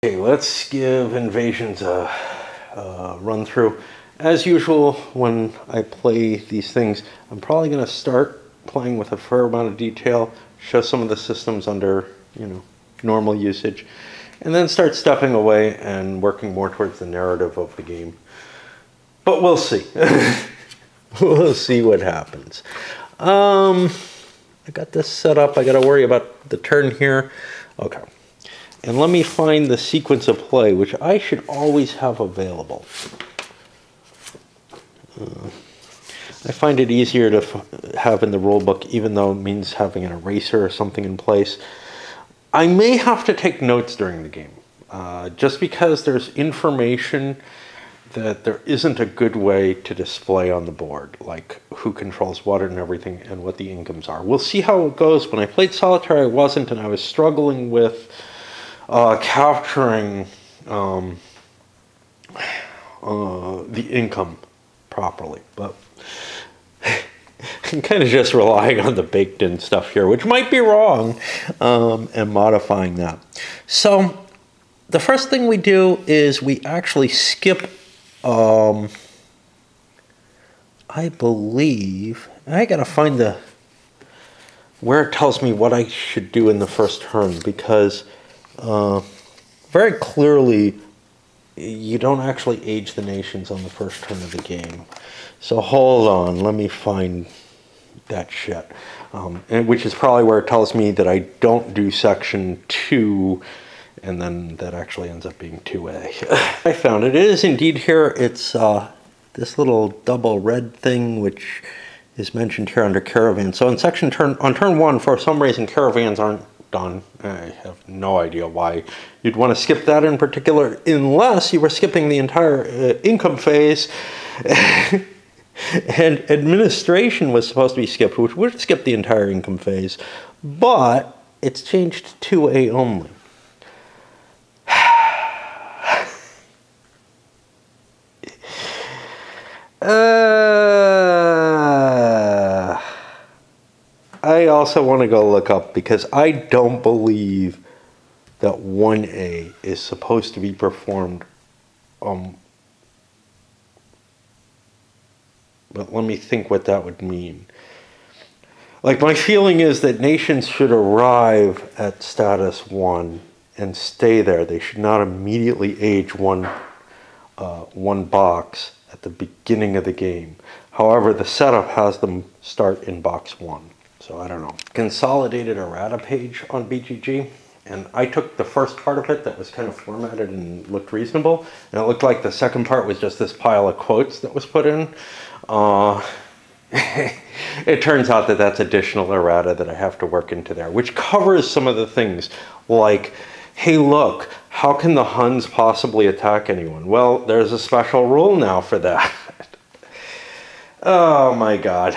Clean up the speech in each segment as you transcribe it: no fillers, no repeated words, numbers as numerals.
Okay, let's give invasions a run through. As usual, when I play these things, I'm probably going to start playing with a fair amount of detail, show some of the systems under, normal usage, and then start stepping away and working more towards the narrative of the game. But we'll see. We'll see what happens. I got this set up. I got to worry about the turn here. Okay. And let me find the sequence of play, which I should always have available. I find it easier to have in the rulebook, even though it means having an eraser or something in place. I may have to take notes during the game, just because there's information that there isn't a good way to display on the board, like who controls what and everything and what the incomes are. We'll see how it goes. When I played Solitaire, I wasn't, and I was struggling with capturing the income properly, but I'm kind of just relying on the baked-in stuff here, which might be wrong, and modifying that. So the first thing we do is we actually skip, I believe, I gotta find where it tells me what I should do in the first turn, because very clearly you don't actually age the nations on the first turn of the game. So hold on, let me find that shit. Which is probably where it tells me that I don't do section 2, and then that actually ends up being 2A. I found it. It is indeed here. It's this little double red thing, which is mentioned here under caravan. So in on turn 1, for some reason, caravans aren't done. I have no idea why you'd want to skip that in particular, unless you were skipping the entire income phase. And administration was supposed to be skipped, which would skip the entire income phase, but it's changed to 2A only. I also want to go look up, because I don't believe that 1A is supposed to be performed. But let me think what that would mean. Like, my feeling is that nations should arrive at status 1 and stay there. They should not immediately age one box at the beginning of the game. However, the setup has them start in box 1. So I don't know. Consolidated errata page on BGG, and I took the first part of it that was kind of formatted and looked reasonable, and it looked like the second part was just this pile of quotes that was put in. It turns out that that's additional errata that I have to work into there, which covers some of the things like, hey, look, how can the Huns possibly attack anyone? Well, there's a special rule now for that. Oh my God.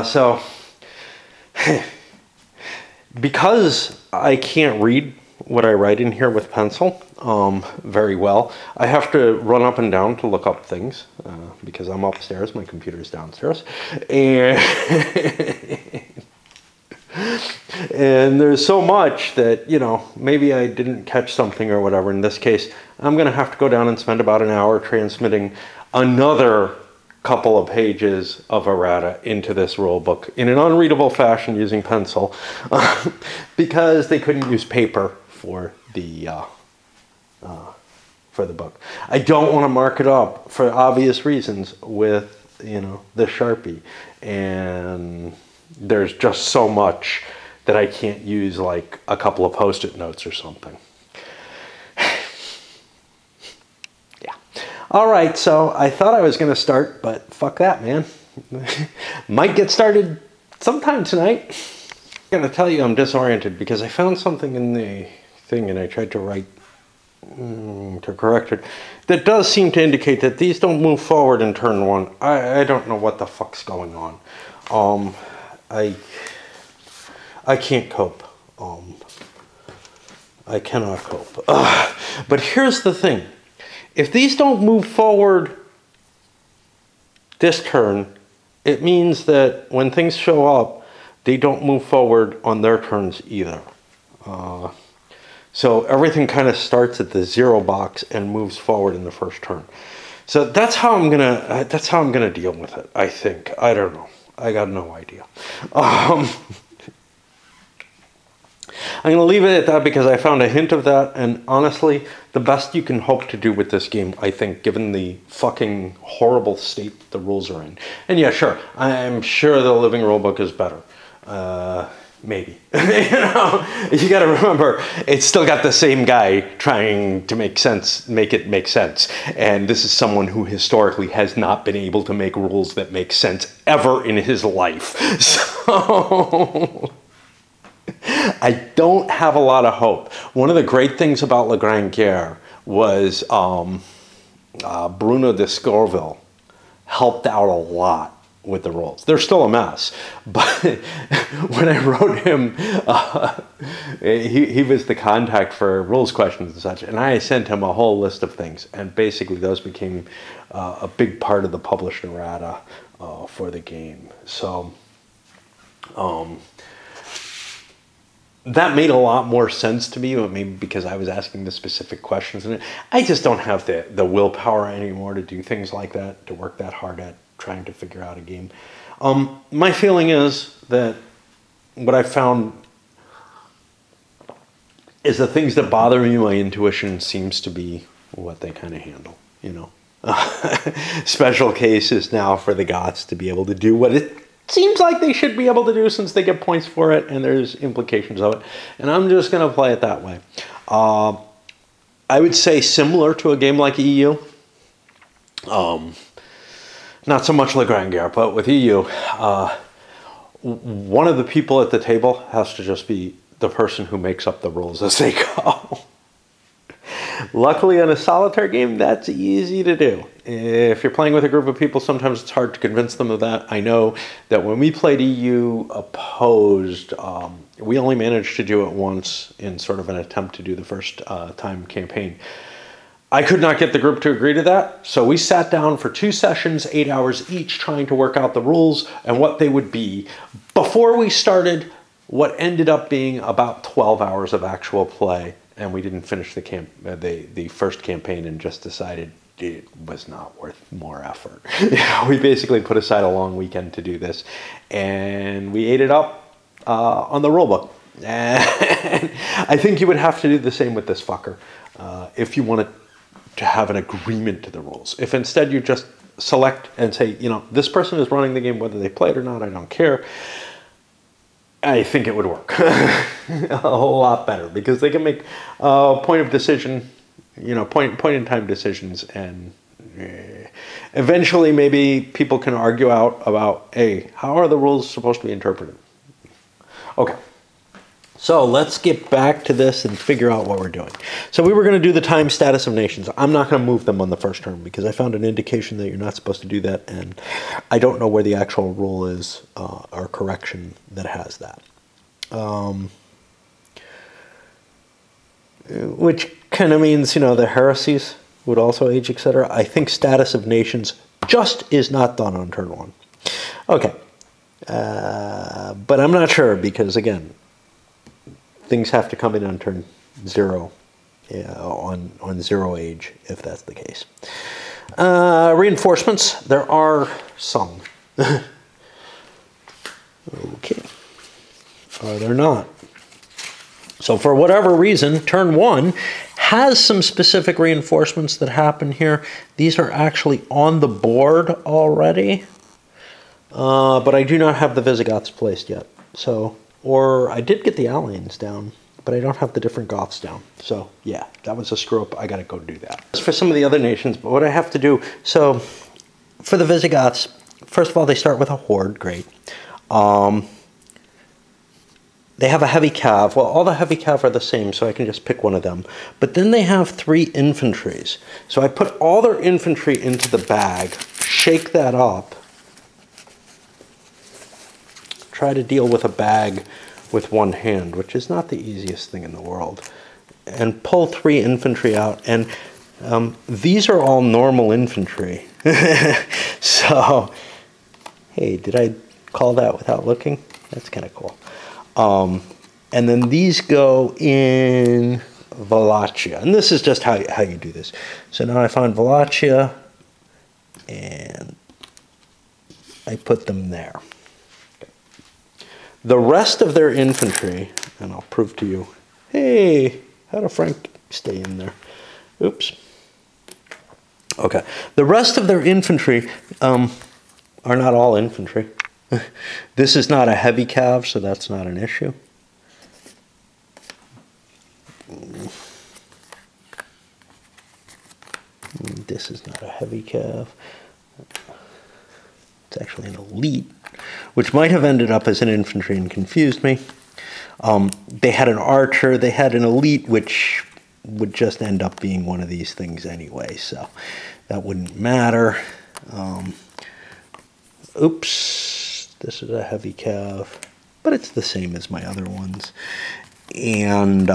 So because I can't read what I write in here with pencil very well, I have to run up and down to look up things, because I'm upstairs, my computer's downstairs, and and there's so much that, maybe I didn't catch something or whatever. In this case, I'm going to have to go down and spend about an hour transmitting another couple of pages of errata into this rule book in an unreadable fashion using pencil, because they couldn't use paper for the book. I don't want to mark it up for obvious reasons with the Sharpie, and there's just so much that I can't use like a couple of post-it notes or something. All right, so I thought I was going to start, but fuck that, man. Might get started sometime tonight. I'm going to tell you I'm disoriented because I found something in the thing, and I tried to write to correct it, that does seem to indicate that these don't move forward in turn 1. I don't know what the fuck's going on. I can't cope. I cannot cope. But here's the thing. If these don't move forward this turn, it means that when things show up, they don't move forward on their turns either. So everything kind of starts at the 0 box and moves forward in the first turn. So that's how I'm gonna deal with it. I think. I don't know. I got no idea. I'm going to leave it at that because I found a hint of that, and honestly, the best you can hope to do with this game, I think, given the fucking horrible state that the rules are in. And yeah, sure, I'm sure the living rulebook is better. Maybe. You got to remember, it's still got the same guy trying to make it make sense. And this is someone who historically has not been able to make rules that make sense ever in his life. So I don't have a lot of hope. One of the great things about Le Grand Guerre was Bruno de Scorville helped out a lot with the rules. They're still a mess, but when I wrote him, he was the contact for rules questions and such, and I sent him a whole list of things, and basically those became a big part of the published errata for the game. So that made a lot more sense to me, maybe because I was asking the specific questions, and I just don't have the willpower anymore to do things like that, to work that hard at trying to figure out a game. My feeling is that what I found is the things that bother me, my intuition seems to be what they kind of handle, you know. Special cases now for the Goths to be able to do what it seems like they should be able to do since they get points for it, and there's implications of it. And I'm just going to play it that way. I would say similar to a game like EU. Not so much Le Grand Guerre, but with EU, one of the people at the table has to just be the person who makes up the rules as they go. Luckily, in a solitaire game, that's easy to do. If you're playing with a group of people, sometimes it's hard to convince them of that. I know that when we played EU opposed, we only managed to do it once in sort of an attempt to do the first time campaign. I could not get the group to agree to that, so we sat down for 2 sessions, 8 hours each, trying to work out the rules and what they would be before we started what ended up being about 12 hours of actual play. And we didn't finish the first campaign and just decided it was not worth more effort. We basically put aside a long weekend to do this, and we ate it up on the rulebook. And I think you would have to do the same with this fucker if you wanted to have an agreement to the rules. If instead you just select and say, you know, this person is running the game whether they play it or not, I don't care, I think it would work a whole lot better, because they can make point of decision, you know, point in time decisions, and eventually maybe people can argue out about, hey, how are the rules supposed to be interpreted? Okay, so let's get back to this and figure out what we're doing. So we were going to do the time status of nations. I'm not going to move them on the first turn because I found an indication that you're not supposed to do that, and I don't know where the actual rule is or correction that has that. Which kind of means, you know, the heresies would also age, etc. I think status of nations just is not done on turn 1. Okay. But I'm not sure because, again, things have to come in on turn 0, on 0 age, if that's the case. Reinforcements, there are some. Okay. Or they're not. So for whatever reason, turn 1 has some specific reinforcements that happen here. These are actually on the board already. But I do not have the Visigoths placed yet. So, or I did get the Allians down, but I don't have the different Goths down. So yeah, that was a screw up. I got to go do that. As for some of the other nations, but what I have to do, so for the Visigoths, first of all, they start with a horde. Great. They have a heavy cav. Well, all the heavy cav are the same, so I can just pick one of them. But then they have 3 infantries. So I put all their infantry into the bag, shake that up, try to deal with a bag with one hand, which is not the easiest thing in the world, and pull 3 infantry out. And these are all normal infantry. So, hey, did I call that without looking? That's kind of cool. And then these go in Wallachia. And this is just how you do this. So now I find Wallachia, and I put them there. The rest of their infantry, and I'll prove to you, hey, how did Frank stay in there? Oops. Okay. The rest of their infantry are not all infantry. This is not a heavy cav, so that's not an issue. This is not a heavy cav. It's actually an elite, which might have ended up as an infantry and confused me. They had an archer, they had an elite, which would just end up being one of these things anyway, so that wouldn't matter. Oops, this is a heavy cav, but it's the same as my other ones. And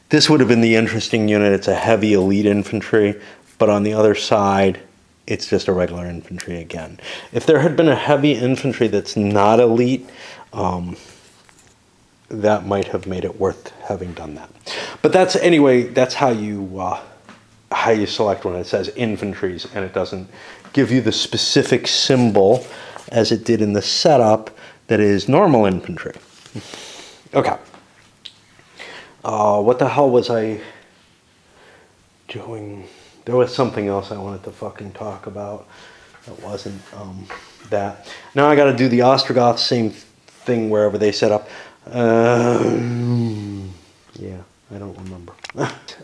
this would have been the interesting unit. It's a heavy elite infantry, but on the other side, it's just a regular infantry again. If there had been a heavy infantry that's not elite, that might have made it worth having done that. But that's, anyway, that's how you select when it says infantries and it doesn't give you the specific symbol as it did in the setup that is normal infantry. Okay. What the hell was I doing? There was something else I wanted to fucking talk about that wasn't that. Now I got to do the Ostrogoths, same thing wherever they set up. Yeah, I don't remember.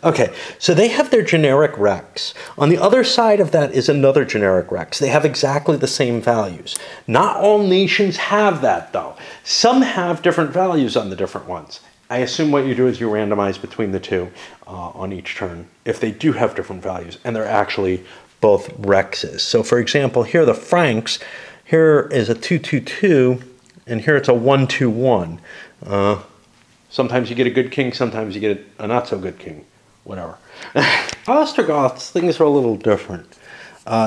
Okay, so they have their generic rex. On the other side of that is another generic rex. They have exactly the same values. Not all nations have that, though. Some have different values on the different ones. I assume what you do is you randomize between the two on each turn if they do have different values, and they're actually both rexes. So for example, here the Franks, here is a 2-2-2, and here it's a 1-2-1. Sometimes you get a good king, sometimes you get a not so good king, whatever. Ostrogoths, things are a little different.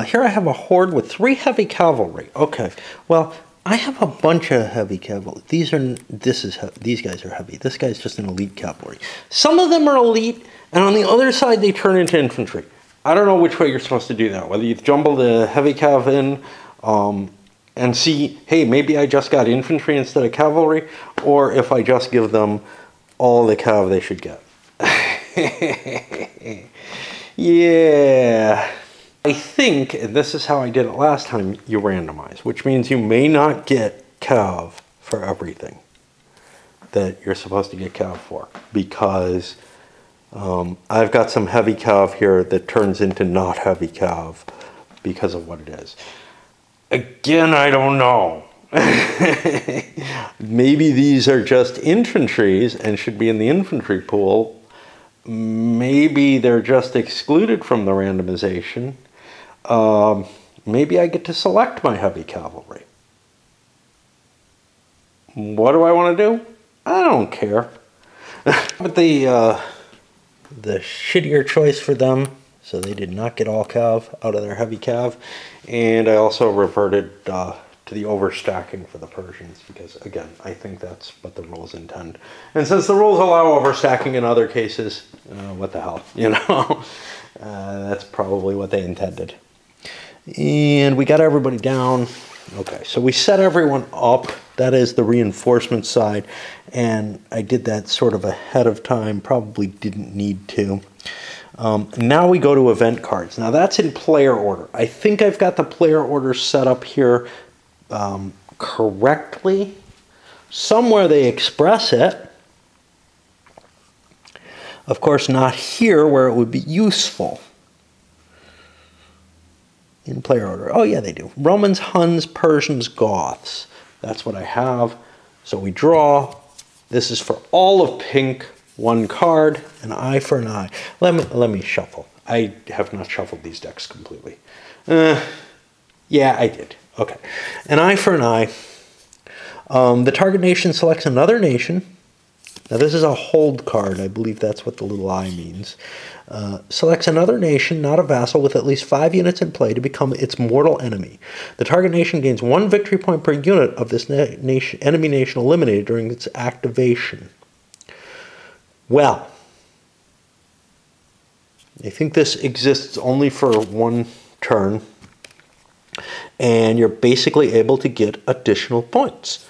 Here I have a horde with 3 heavy cavalry. Okay, well, I have a bunch of heavy cavalry. These guys are heavy. This guy's just an elite cavalry. Some of them are elite, and on the other side they turn into infantry. I don't know which way you're supposed to do that. Whether you jumble the heavy cav in and see, hey, maybe I just got infantry instead of cavalry, or if I just give them all the cav they should get. Yeah. I think, and this is how I did it last time, you randomize, which means you may not get cav for everything that you're supposed to get cav for, because I've got some heavy cav here that turns into not heavy cav because of what it is. Again, I don't know. Maybe these are just infantries and should be in the infantry pool. Maybe they're just excluded from the randomization. Maybe I get to select my heavy cavalry. What do I want to do? I don't care. But the shittier choice for them, so they did not get all cav out of their heavy cav, and I also reverted to the overstacking for the Persians, because again, I think that's what the rules intend. And since the rules allow overstacking in other cases, what the hell, you know? That's probably what they intended. And we got everybody down. Okay, so we set everyone up. That is the reinforcement side, and I did that sort of ahead of time, probably didn't need to. Now we go to event cards. Now that's in player order. I think I've got the player order set up here correctly. Somewhere they express it. Of course, not here where it would be useful. In player order. Oh yeah, they do. Romans, Huns, Persians, Goths. That's what I have. So we draw. This is for all of pink. 1 card, an eye for an eye. Let me shuffle. I have not shuffled these decks completely. Yeah, I did. Okay. An eye for an eye. The target nation selects another nation. Now this is a hold card. I believe that's what the little eye means. Selects another nation, not a vassal, with at least 5 units in play to become its mortal enemy. The target nation gains 1 victory point per unit of this enemy nation eliminated during its activation. Well, I think this exists only for one turn, and you're basically able to get additional points.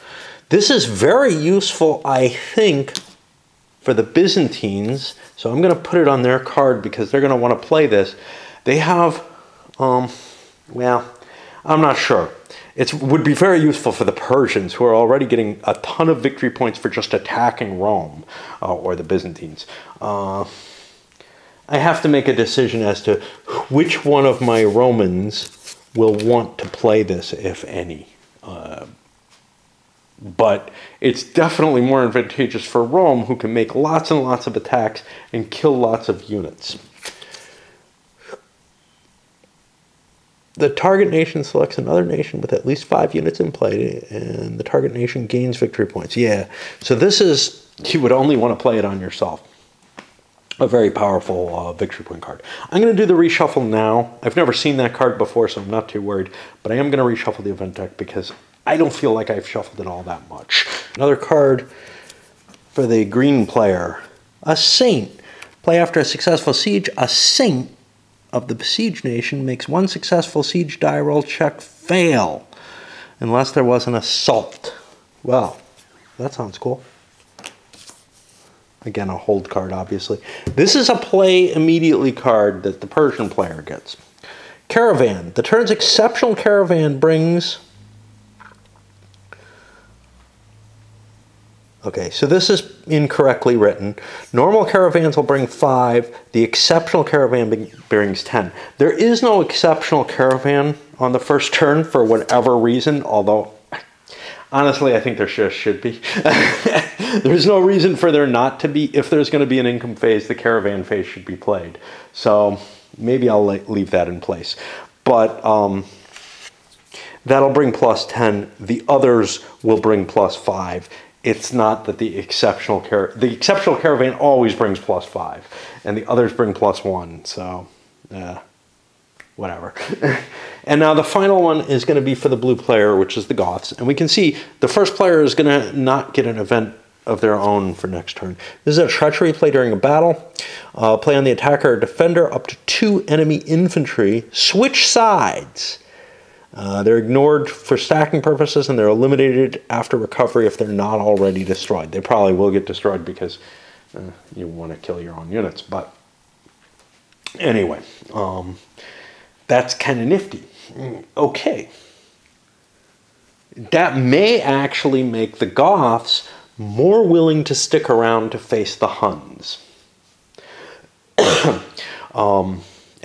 This is very useful, I think, for the Byzantines. So I'm going to put it on their card because they're going to want to play this. They have, well, I'm not sure. It would be very useful for the Persians, who are already getting a ton of victory points for just attacking Rome, or the Byzantines. I have to make a decision as to which one of my Romans will want to play this, if any. But it's definitely more advantageous for Rome, who can make lots and lots of attacks and kill lots of units. The target nation selects another nation with at least 5 units in play, and the target nation gains victory points. Yeah, so this is, you would only want to play it on yourself. A very powerful victory point card. I'm going to do the reshuffle now. I've never seen that card before, so I'm not too worried. But I am going to reshuffle the event deck because I don't feel like I've shuffled it all that much. Another card for the green player. A Saint. Play after a successful siege. A Saint of the besieged nation makes one successful siege die roll check fail, unless there was an assault. Well, that sounds cool. Again, a hold card, obviously. This is a play immediately card that the Persian player gets. Caravan. The turn's exceptional caravan brings... Okay, so this is incorrectly written. Normal caravans will bring 5. The exceptional caravan brings 10. There is no exceptional caravan on the first turn for whatever reason, although honestly I think there should be. There's no reason for there not to be. If there's going to be an income phase, the caravan phase should be played. So maybe I'll leave that in place. But that'll bring plus 10. The others will bring plus 5. It's not that the exceptional caravan always brings plus 5, and the others bring plus 1. So, whatever. And now the final one is going to be for the blue player, which is the Goths. And we can see the first player is going to not get an event of their own for next turn. This is a treachery play during a battle. Play on the attacker or defender up to 2 enemy infantry. Switch sides. They're ignored for stacking purposes, and they're eliminated after recovery if they're not already destroyed. They probably will get destroyed because you want to kill your own units. But anyway, that's kind of nifty. Okay. That may actually make the Goths more willing to stick around to face the Huns.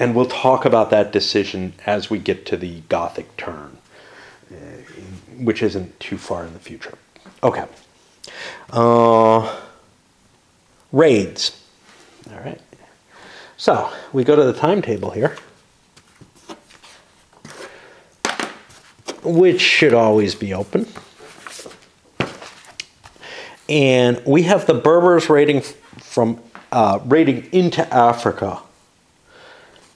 And we'll talk about that decision as we get to the Gothic turn, which isn't too far in the future. Okay. Raids. All right. So we go to the timetable here, which should always be open. And we have the Berbers raiding into Africa.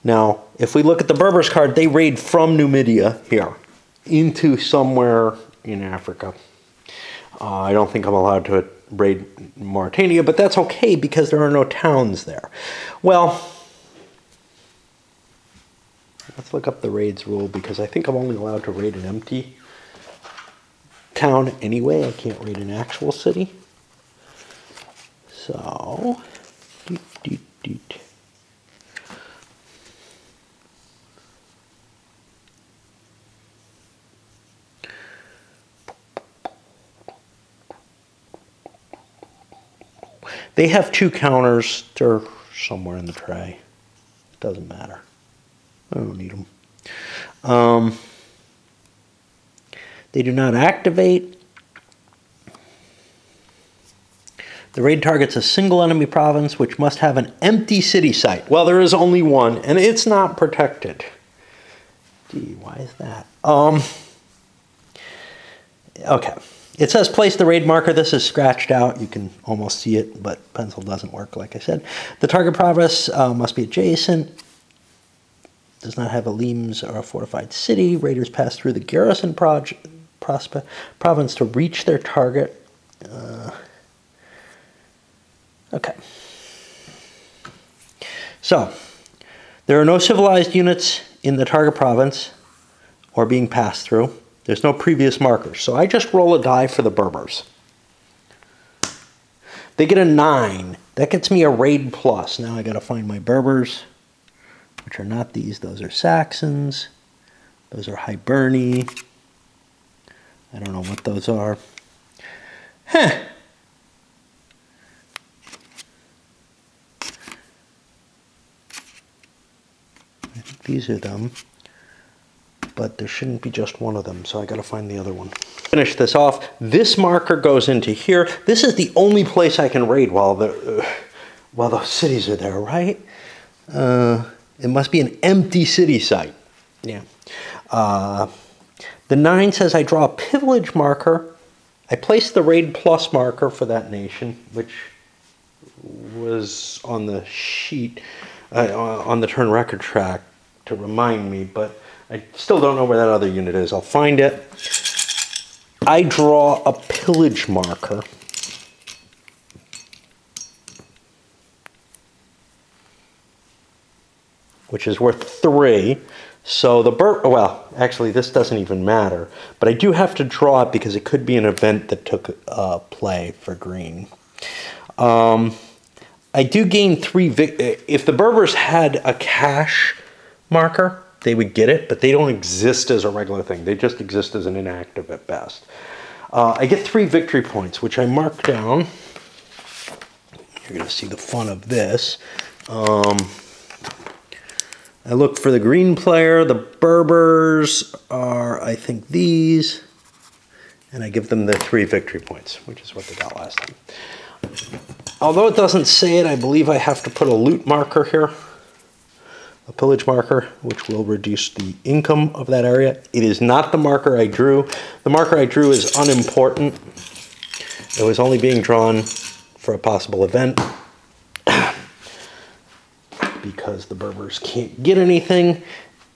Now, if we look at the Berbers card, they raid from Numidia here into somewhere in Africa. I don't think I'm allowed to raid Mauritania, but that's okay because there are no towns there. Well, let's look up the raids rule because I think I'm only allowed to raid an empty town anyway. I can't raid an actual city. So, they have 2 counters. They're somewhere in the tray. Doesn't matter. I don't need them. They do not activate. The raid targets a single enemy province which must have an empty city site. Well, there is only one, and it's not protected. Gee, why is that? Okay. It says place the raid marker. This is scratched out. You can almost see it, but pencil doesn't work, like I said. The target province must be adjacent. Does not have a limes or a fortified city. Raiders pass through the garrison province to reach their target. Okay. So, There are no civilized units in the target province or being passed through. There's no previous markers. So I just roll a die for the Berbers. They get a 9. That gets me a raid plus. Now I got to find my Berbers, which are not these. Those are Saxons. Those are Hiberni. I don't know what those are. Huh. I think these are them. But there shouldn't be just one of them, so I got to find the other one. Finish this off. This marker goes into here. This is the only place I can raid while the cities are there, right? It must be an empty city site. Yeah. The 9 says I draw a privilege marker. I place the raid plus marker for that nation, which was on the sheet, on the turn record track to remind me, but I still don't know where that other unit is. I'll find it. I draw a pillage marker. Which is worth 3. So the well, actually this doesn't even matter, but I do have to draw it because it could be an event that took play for green. I do gain 3 if the Berbers had a cash marker, they would get it, but they don't exist as a regular thing. They just exist as an inactive at best. I get 3 victory points, which I mark down. You're going to see the fun of this. I look for the green player. The Berbers are, I think, these. And I give them their 3 victory points, which is what they got last time. Although it doesn't say it, I believe I have to put a loot marker here. A pillage marker, which will reduce the income of that area. It is not the marker I drew. The marker I drew is unimportant. It was only being drawn for a possible event because the Berbers can't get anything,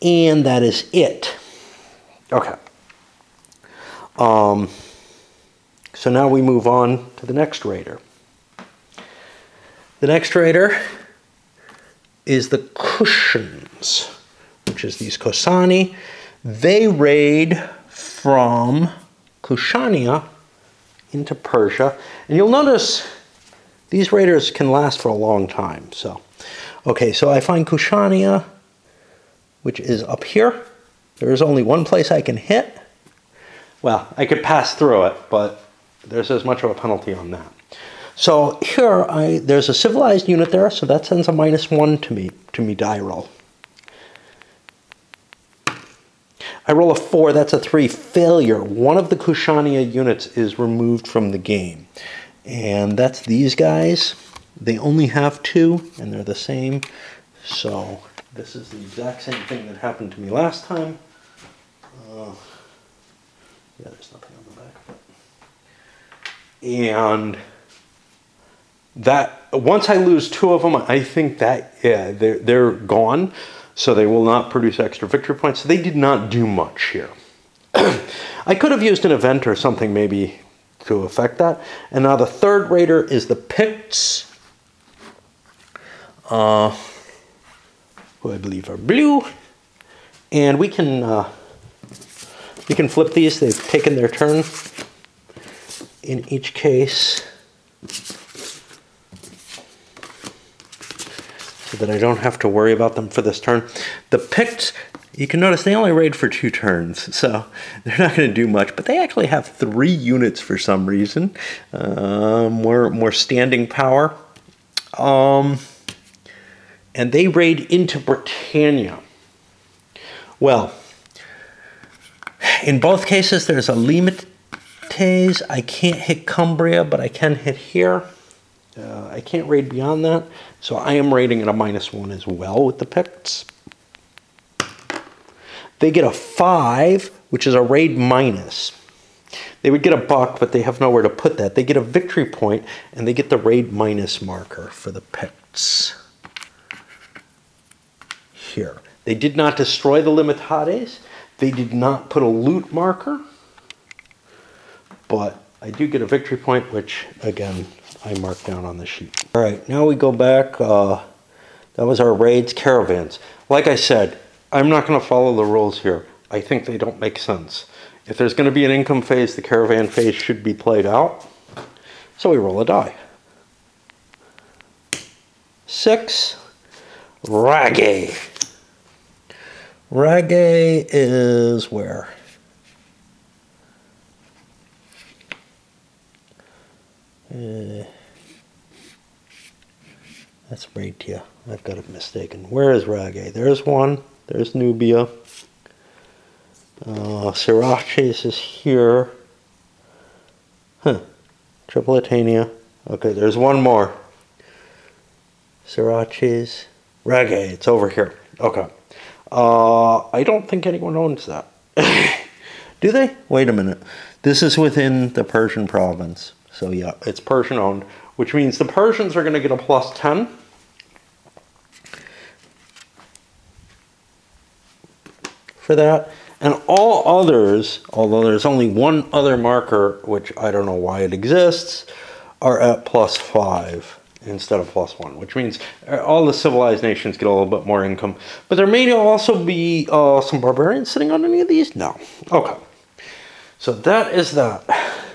and that is it. Okay. So now we move on to the next raider. The next raider is the Kushans, which is these Kosani. They raid from Kushania into Persia. And you'll notice these raiders can last for a long time. So, okay, so I find Kushania, which is up here. There is only one place I can hit. Well, I could pass through it, but there's as much of a penalty on that. So here, there's a civilized unit there, so that sends a -1 to me die roll. I roll a 4, that's a 3, failure. One of the Kushania units is removed from the game. And that's these guys. They only have 2, and they're the same. So this is the exact same thing that happened to me last time. Yeah, there's nothing on the back of it. And that once I lose 2 of them, I think that, yeah, they're gone, so they will not produce extra victory points. So they did not do much here. I could have used an event or something maybe to affect that. And now the third raider is the Picts, who I believe are blue, and we can flip these. They've taken their turn in each case, so that I don't have to worry about them for this turn. The Picts, you can notice they only raid for 2 turns, so they're not going to do much, but they actually have 3 units for some reason, more standing power, and they raid into Britannia. Well, in both cases there's a limit. I can't hit Cumbria, but I can hit here. I can't raid beyond that, so I am raiding at a -1 as well with the Picts. They get a 5, which is a raid minus. They would get a buck, but they have nowhere to put that. They get a victory point, and they get the raid minus marker for the Picts. Here. They did not destroy the Limitates. They did not put a loot marker. But I do get a victory point, which, again, I mark down on the sheet. All right, now we go back. That was our raids, caravans. Like I said, I'm not going to follow the rules here. I think they don't make sense. If there's going to be an income phase, the caravan phase should be played out. So we roll a die. 6. Raggy. Raggy is where? That's Raetia. I've got it mistaken. Where is Raggy? There's one. There's Nubia. Siraches is here. Huh. Tripolitania. Okay, there's one more. Siraches. Raggy. It's over here. Okay. I don't think anyone owns that. Do they? Wait a minute. This is within the Persian province. So yeah, it's Persian owned, which means the Persians are going to get a +10. For that. And all others, although there's only one other marker, which I don't know why it exists, are at +5 instead of +1, which means all the civilized nations get a little bit more income. But there may also be some barbarians sitting on any of these? No. Okay. So that is that.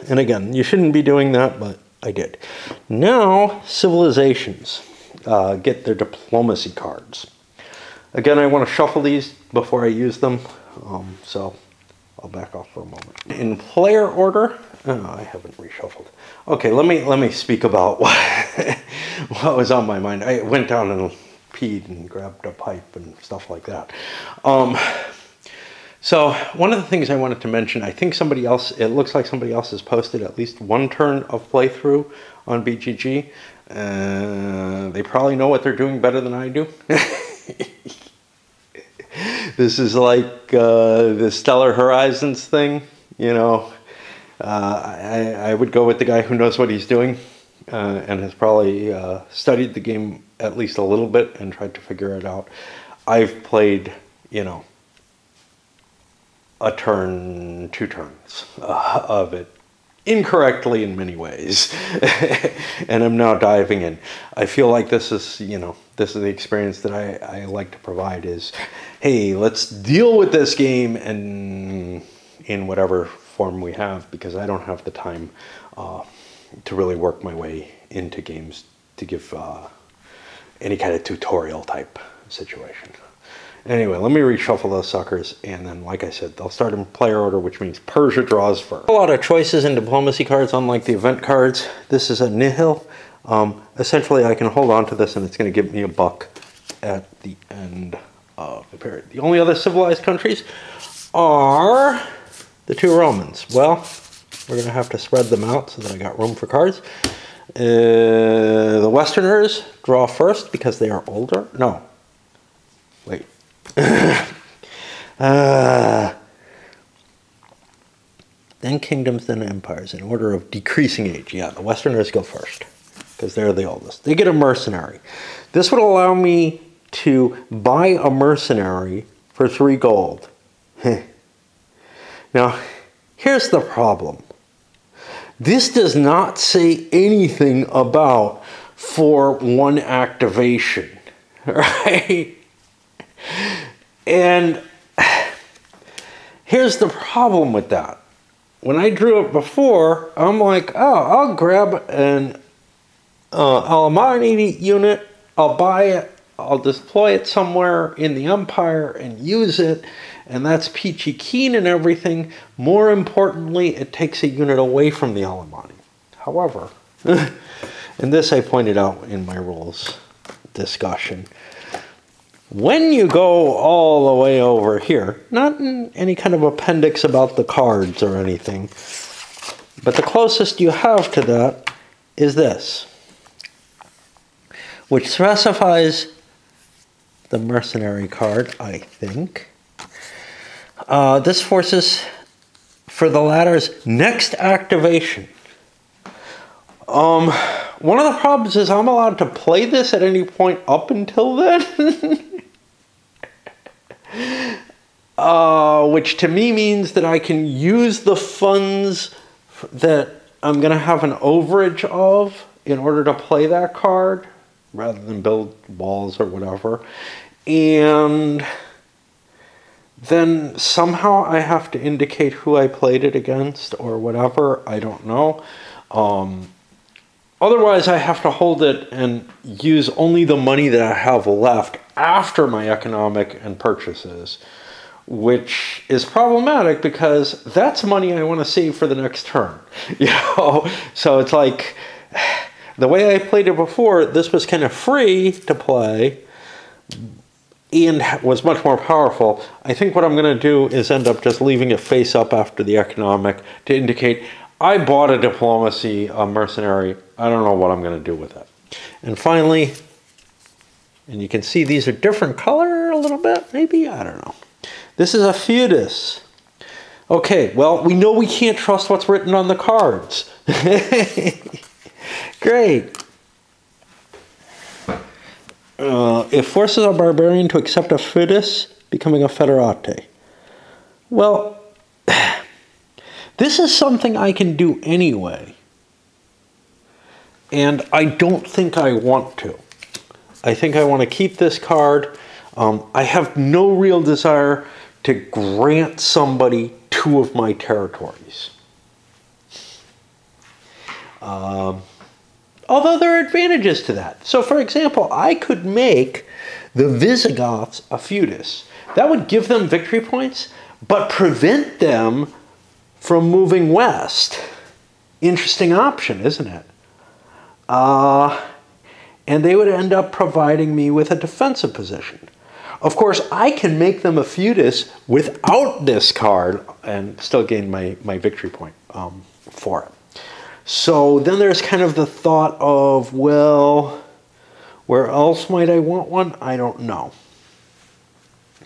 And again, you shouldn't be doing that, but I did. Now, civilizations get their diplomacy cards. Again, I want to shuffle these before I use them, so I'll back off for a moment. In player order, I haven't reshuffled. Okay, let me speak about what was on my mind. I went down and peed and grabbed a pipe and stuff like that. So one of the things I wanted to mention, I think somebody else, it looks like somebody else has posted at least one turn of playthrough on BGG. They probably know what they're doing better than I do. This is like the Stellar Horizons thing, you know. I would go with the guy who knows what he's doing and has probably studied the game at least a little bit and tried to figure it out. I've played, you know, a turn, 2 turns of it incorrectly in many ways. And I'm now diving in. I feel like this is, you know, this is the experience that I like to provide is, hey, let's deal with this game and in whatever form we have, because I don't have the time to really work my way into games to give any kind of tutorial type situation. Anyway, let me reshuffle those suckers, and then, like I said, they'll start in player order, which means Persia draws first. A lot of choices in diplomacy cards, unlike the event cards. This is a nihil. Essentially, I can hold on to this, and it's going to give me a buck at the end of the period. The only other civilized countries are the 2 Romans. Well, we're going to have to spread them out so that I got room for cards. The Westerners draw first because they are older. No. Wait. Then kingdoms, then empires, in order of decreasing age. Yeah, the Westerners go first because they're the oldest. They get a mercenary. This would allow me to buy a mercenary for 3 gold. Now, here's the problem. This does not say anything about for 1 activation, right? And here's the problem with that. When I drew it before, I'm like, oh, I'll grab an Alemanni unit, I'll buy it, I'll deploy it somewhere in the Empire and use it, and that's peachy keen and everything. More importantly, it takes a unit away from the Alemanni. However, and this I pointed out in my rules discussion, when you go all the way over here, not in any kind of appendix about the cards or anything, but the closest you have to that is this, which specifies the mercenary card, I think. This forces for the latter's next activation. One of the problems is I'm allowed to play this at any point up until then. Which to me means that I can use the funds that I'm going to have an overage of in order to play that card. rather than build walls or whatever. And then somehow I have to indicate who I played it against or whatever. I don't know. Otherwise, I have to hold it and use only the money that I have left after my economic and purchases, which is problematic because that's money I want to save for the next turn. So it's like the way I played it before, this was kind of free to play and was much more powerful. I think what I'm going to do is end up just leaving it face up after the economic to indicate I bought a diplomacy mercenary. I don't know what I'm going to do with it. And finally, and you can see these are different color a little bit, maybe, I don't know. This is a feudus. Okay, well, we know we can't trust what's written on the cards. Great. It forces a barbarian to accept a feudus, becoming a federate. Well, this is something I can do anyway. And I don't think I want to. I think I want to keep this card. I have no real desire to grant somebody 2 of my territories. Although there are advantages to that. So for example, I could make the Visigoths a feudus. That would give them victory points, but prevent them from moving west. Interesting option, isn't it? And they would end up providing me with a defensive position. Of course, I can make them a feudus without this card and still gain my victory point for it. So then there's kind of the thought of, well, where else might I want one? I don't know.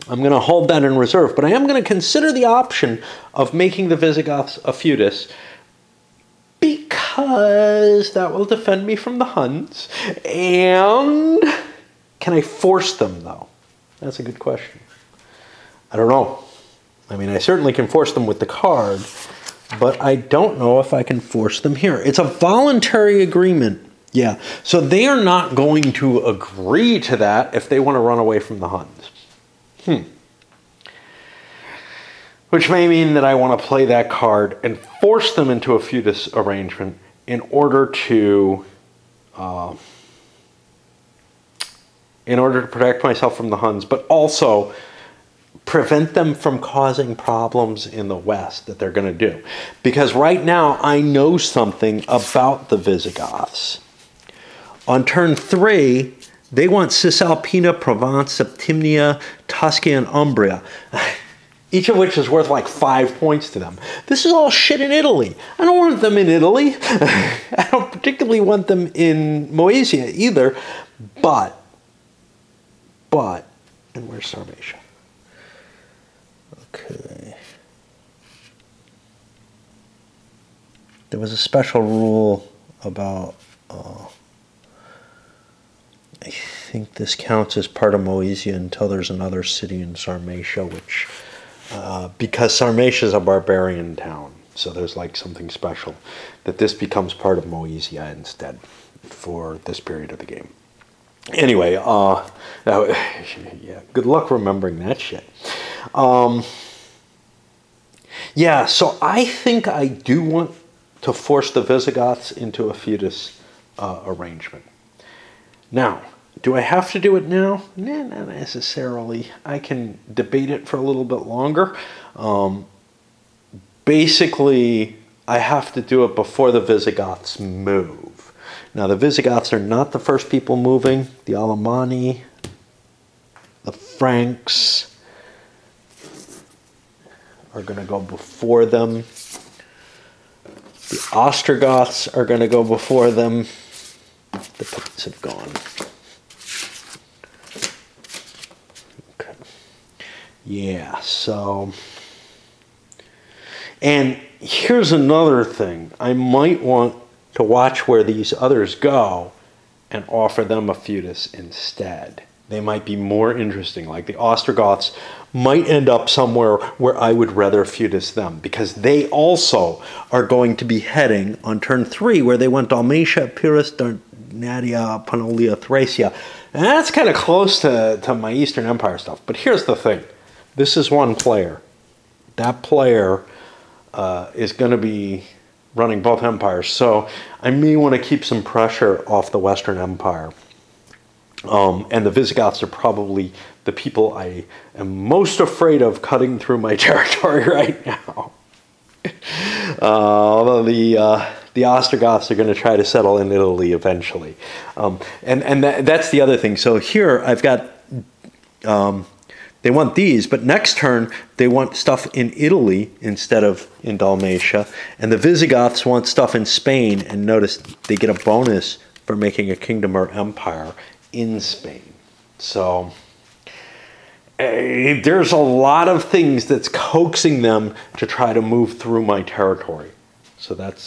I'm going to hold that in reserve, but I am going to consider the option of making the Visigoths a feudus because that will defend me from the Huns. And can I force them, though? That's a good question. I don't know. I mean, I certainly can force them with the card, but I don't know if I can force them here. It's a voluntary agreement. Yeah, so they are not going to agree to that if they want to run away from the Huns. Which may mean that I want to play that card and force them into a feudus arrangement in order to protect myself from the Huns, but also prevent them from causing problems in the West that they're going to do. Because right now I know something about the Visigoths. On turn 3, they want Cisalpina, Provence, Septimnia, Tuscany, and Umbria. Each of which is worth like 5 points to them. This is all shit in Italy. I don't want them in Italy. I don't particularly want them in Moesia either. But, and where's Sarmatia? Okay. There was a special rule about, I think this counts as part of Moesia until there's another city in Sarmatia, which, because Sarmatia is a barbarian town, so there's like something special, that this becomes part of Moesia instead for this period of the game. Anyway, yeah, good luck remembering that shit. Yeah, so I think I do want to force the Visigoths into a feudus arrangement. Now, do I have to do it now? Nah, not necessarily. I can debate it for a little bit longer. Basically, I have to do it before the Visigoths move. Now, the Visigoths are not the first people moving. The Alemanni, the Franks are going to go before them. The Ostrogoths are going to go before them. The Picts have gone. Okay. Yeah, so... And here's another thing. I might want to watch where these others go and offer them a feudus instead. They might be more interesting. Like the Ostrogoths might end up somewhere where I would rather feudus them, because they also are going to be heading on turn 3 where they went Dalmatia, Epirus, Nadia, Panolia, Thracia. And that's kind of close to my Eastern Empire stuff. But here's the thing. This is one player. That player is going to be running both empires. So I may want to keep some pressure off the Western Empire. And the Visigoths are probably the people I am most afraid of cutting through my territory right now. Although the Ostrogoths are going to try to settle in Italy eventually. And that's the other thing. So here I've got, they want these, but next turn they want stuff in Italy instead of in Dalmatia. And the Visigoths want stuff in Spain, and notice they get a bonus for making a kingdom or empire in Spain. So there's a lot of things that's coaxing them to try to move through my territory. So that's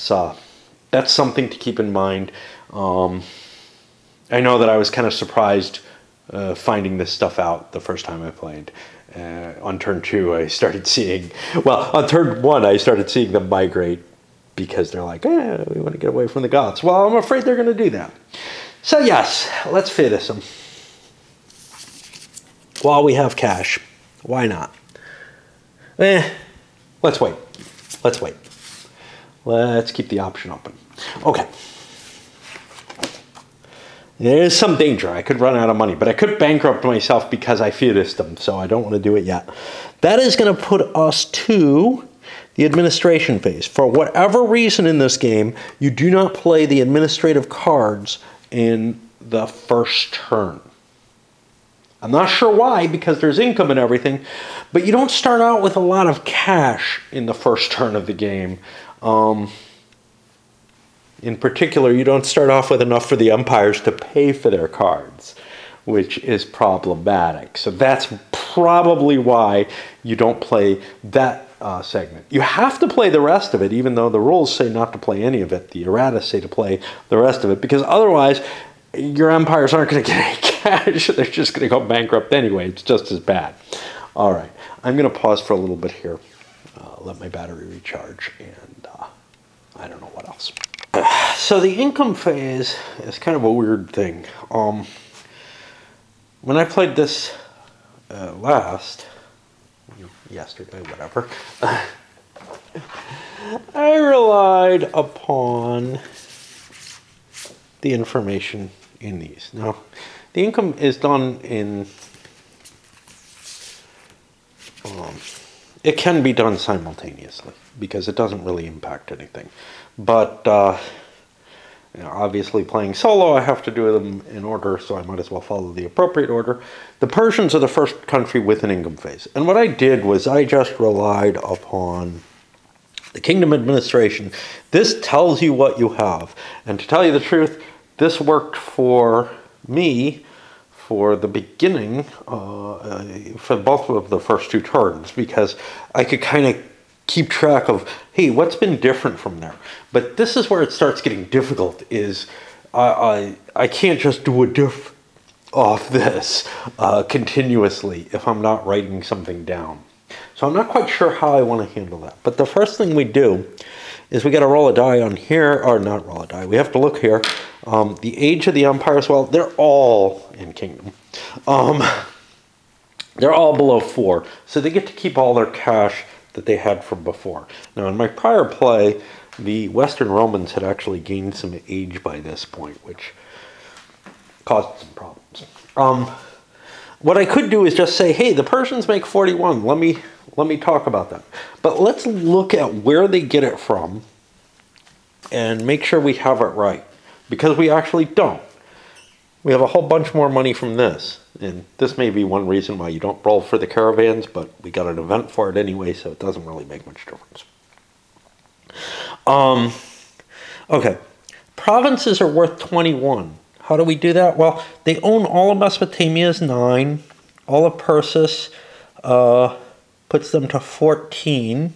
something to keep in mind. I know that I was kind of surprised finding this stuff out the first time I played. On turn 2, I started seeing, well, on turn 1, I started seeing them migrate because they're like, we want to get away from the Goths. Well, I'm afraid they're going to do that. So yes, let's Fides them. While we have cash, why not? Let's wait. Let's wait. Let's keep the option open. Okay. There's some danger. I could run out of money, but I could bankrupt myself because I Fides them, so I don't want to do it yet. That is going to put us to the administration phase. For whatever reason in this game, you do not play the administrative cards in the first turn. I'm not sure why, because there's income and everything, but you don't start out with a lot of cash in the first turn of the game. In particular, you don't start off with enough for the empires to pay for their cards, which is problematic. So that's probably why you don't play that segment. You have to play the rest of it, even though the rules say not to play any of it. The errata say to play the rest of it, because otherwise your empires aren't going to get any cash. They're just going to go bankrupt anyway. It's just as bad. All right, I'm going to pause for a little bit here, let my battery recharge, and I don't know what else. So the income phase is kind of a weird thing. When I played this yesterday, whatever, I relied upon the information in these. Now, the income is done in, it can be done simultaneously because it doesn't really impact anything. But obviously playing solo, I have to do them in order, so I might as well follow the appropriate order. The Persians are the first country with an income phase. And what I did was I just relied upon the kingdom administration. This tells you what you have. And to tell you the truth, this worked for me for the beginning, for both of the first 2 turns, because I could kind of keep track of, hey, what's been different from there? But this is where it starts getting difficult, is I can't just do a diff off this continuously if I'm not writing something down. So I'm not quite sure how I want to handle that. But the first thing we do is we got to roll a die on here, or not roll a die. We have to look here. The age of the empires, well, they're all in kingdom. They're all below 4, so they get to keep all their cash that they had from before. Now, in my prior play, the Western Romans had actually gained some age by this point, which caused some problems. What I could do is just say, hey, the Persians make 41. Let me talk about that. But let's look at where they get it from and make sure we have it right, because we actually don't. We have a whole bunch more money from this. And this may be one reason why you don't roll for the caravans, but we got an event for it anyway, so it doesn't really make much difference. Okay. Provinces are worth 21. How do we do that? Well, they own all of Mesopotamia is 9. All of Persis puts them to 14.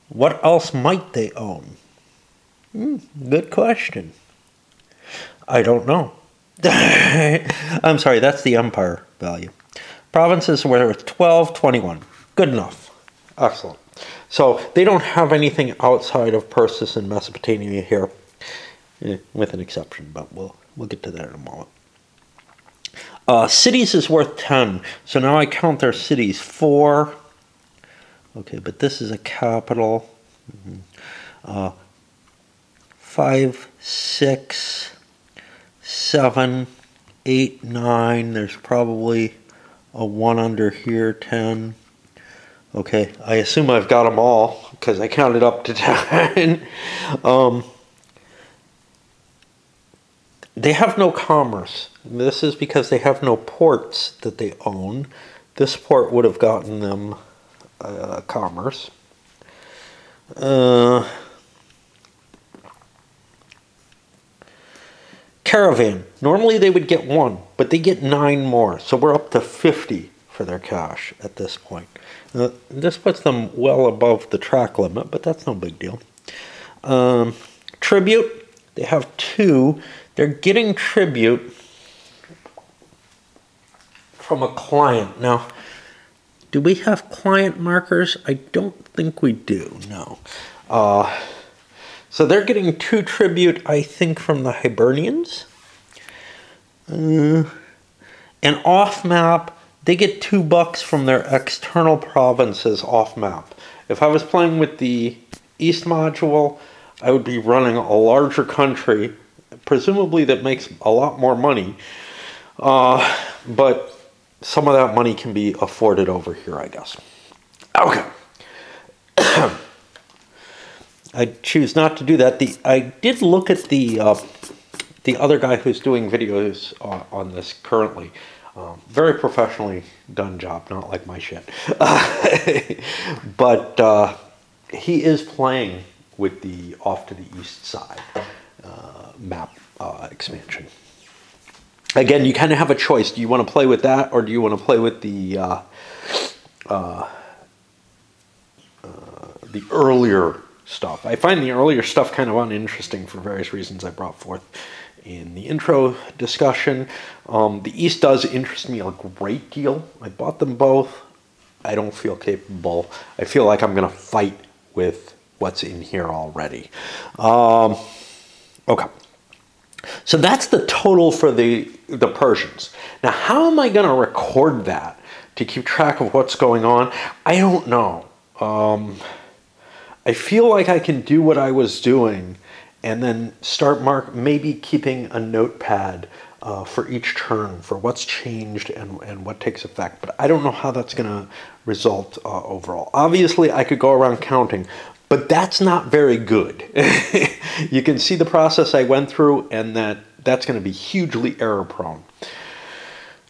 What else might they own? Good question. I don't know. I'm sorry, that's the empire value. Provinces were 12, 21. Good enough. Excellent. So they don't have anything outside of Persis and Mesopotamia here. with an exception, but we'll get to that in a moment. Cities is worth 10, so now I count their cities. 4. Okay, but this is a capital. 5, 6, 7, 8, 9. There's probably a 1 under here, 10. Okay, I assume I've got them all because I counted up to 10. They have no commerce. This is because they have no ports that they own. This port would have gotten them commerce. Caravan. Normally they would get 1, but they get 9 more. So we're up to 50 for their cash at this point. This puts them well above the track limit, but that's no big deal. Tribute. They have 2. They're getting tribute from a client. Now, do we have client markers? I don't think we do, no. So they're getting 2 tribute, I think, from the Hibernians. And off-map, they get $2 from their external provinces off-map. If I was playing with the East module, I would be running a larger country, presumably that makes a lot more money. But some of that money can be afforded over here, I guess. Okay. I choose not to do that. I did look at the other guy who's doing videos on this currently. Very professionally done job, not like my shit. But he is playing with the off to the east side map expansion. Again, you kind of have a choice. Do you want to play with that, or do you want to play with the earlier stuff? I find the earlier stuff kind of uninteresting for various reasons I brought forth in the intro discussion. The East does interest me a great deal. I bought them both. I don't feel capable. I feel like I'm going to fight with what's in here already. Okay. So that's the total for the Persians. Now, how am I going to record that to keep track of what's going on? I don't know. I feel like I can do what I was doing and then start maybe keeping a notepad for each turn for what's changed and what takes effect. But I don't know how that's going to result overall. Obviously, I could go around counting, but that's not very good. You can see the process I went through, and that's going to be hugely error prone.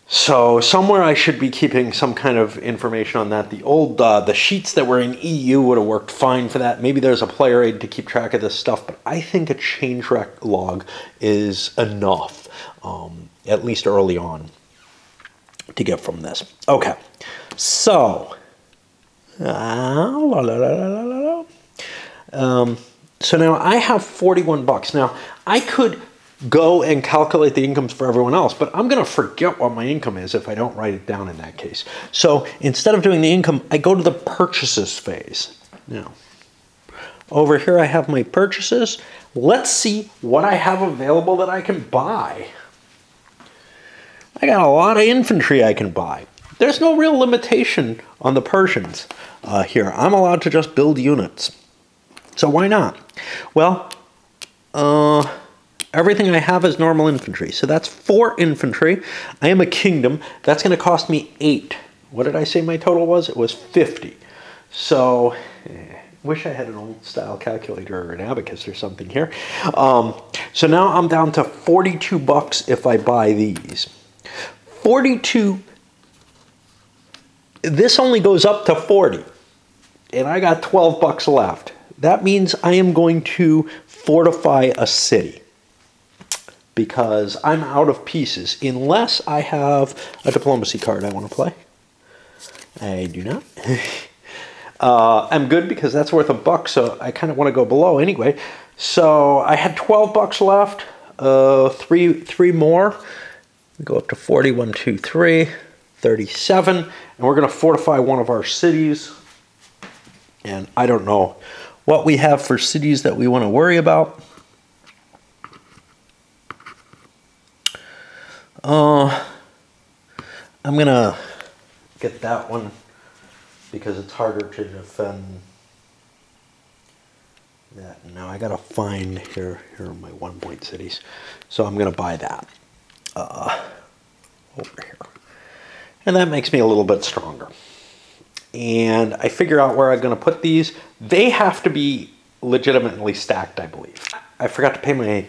So somewhere I should be keeping some kind of information on that. The old the sheets that were in EU would have worked fine for that. Maybe there's a player aid to keep track of this stuff, but I think a change rec log is enough, at least early on, to get from this. Okay, so so now I have $41. Now I could go and calculate the incomes for everyone else, but I'm going to forget what my income is if I don't write it down in that case. So instead of doing the income, I go to the purchases phase. Now, over here I have my purchases. Let's see what I have available that I can buy. I got a lot of infantry I can buy. There's no real limitation on the Persians here. I'm allowed to just build units. So why not? Well, everything I have is normal infantry. So that's 4 infantry. I am a kingdom. That's going to cost me 8. What did I say my total was? It was 50. So, wish I had an old style calculator or an abacus or something here. So now I'm down to $42 if I buy these. 42. This only goes up to 40. And I got $12 left. That means I am going to fortify a city, because I'm out of pieces, unless I have a diplomacy card I want to play. I do not. I'm good because that's worth $1, so I kind of want to go below anyway. So I had $12 left, three more. We go up to 40, 1, 2, 3, 37, and we're going to fortify one of our cities. And I don't know what we have for cities that we want to worry about. I'm gonna get that one because it's harder to defend that. Now I gotta find here are my 1-point cities, so I'm gonna buy that over here, and that makes me a little bit stronger. And I figure out where I'm gonna put these. They have to be legitimately stacked, I believe. I forgot to pay my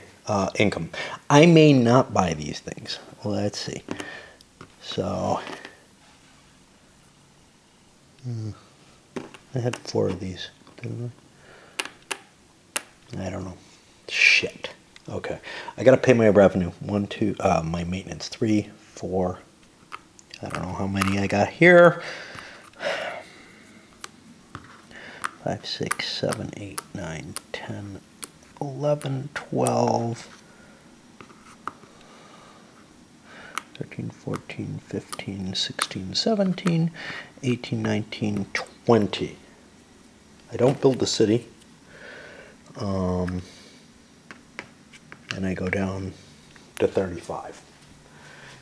income. I may not buy these things. Let's see. So I had 4 of these, didn't I? I don't know. Shit. Okay. I gotta pay my revenue. 1, 2, my maintenance. 3, 4. I don't know how many I got here. 5, 6, 7, 8, 9, 10, 11, 12, 13, 14, 15, 16, 17, 18, 19, 20. I don't build the city. And I go down to 35.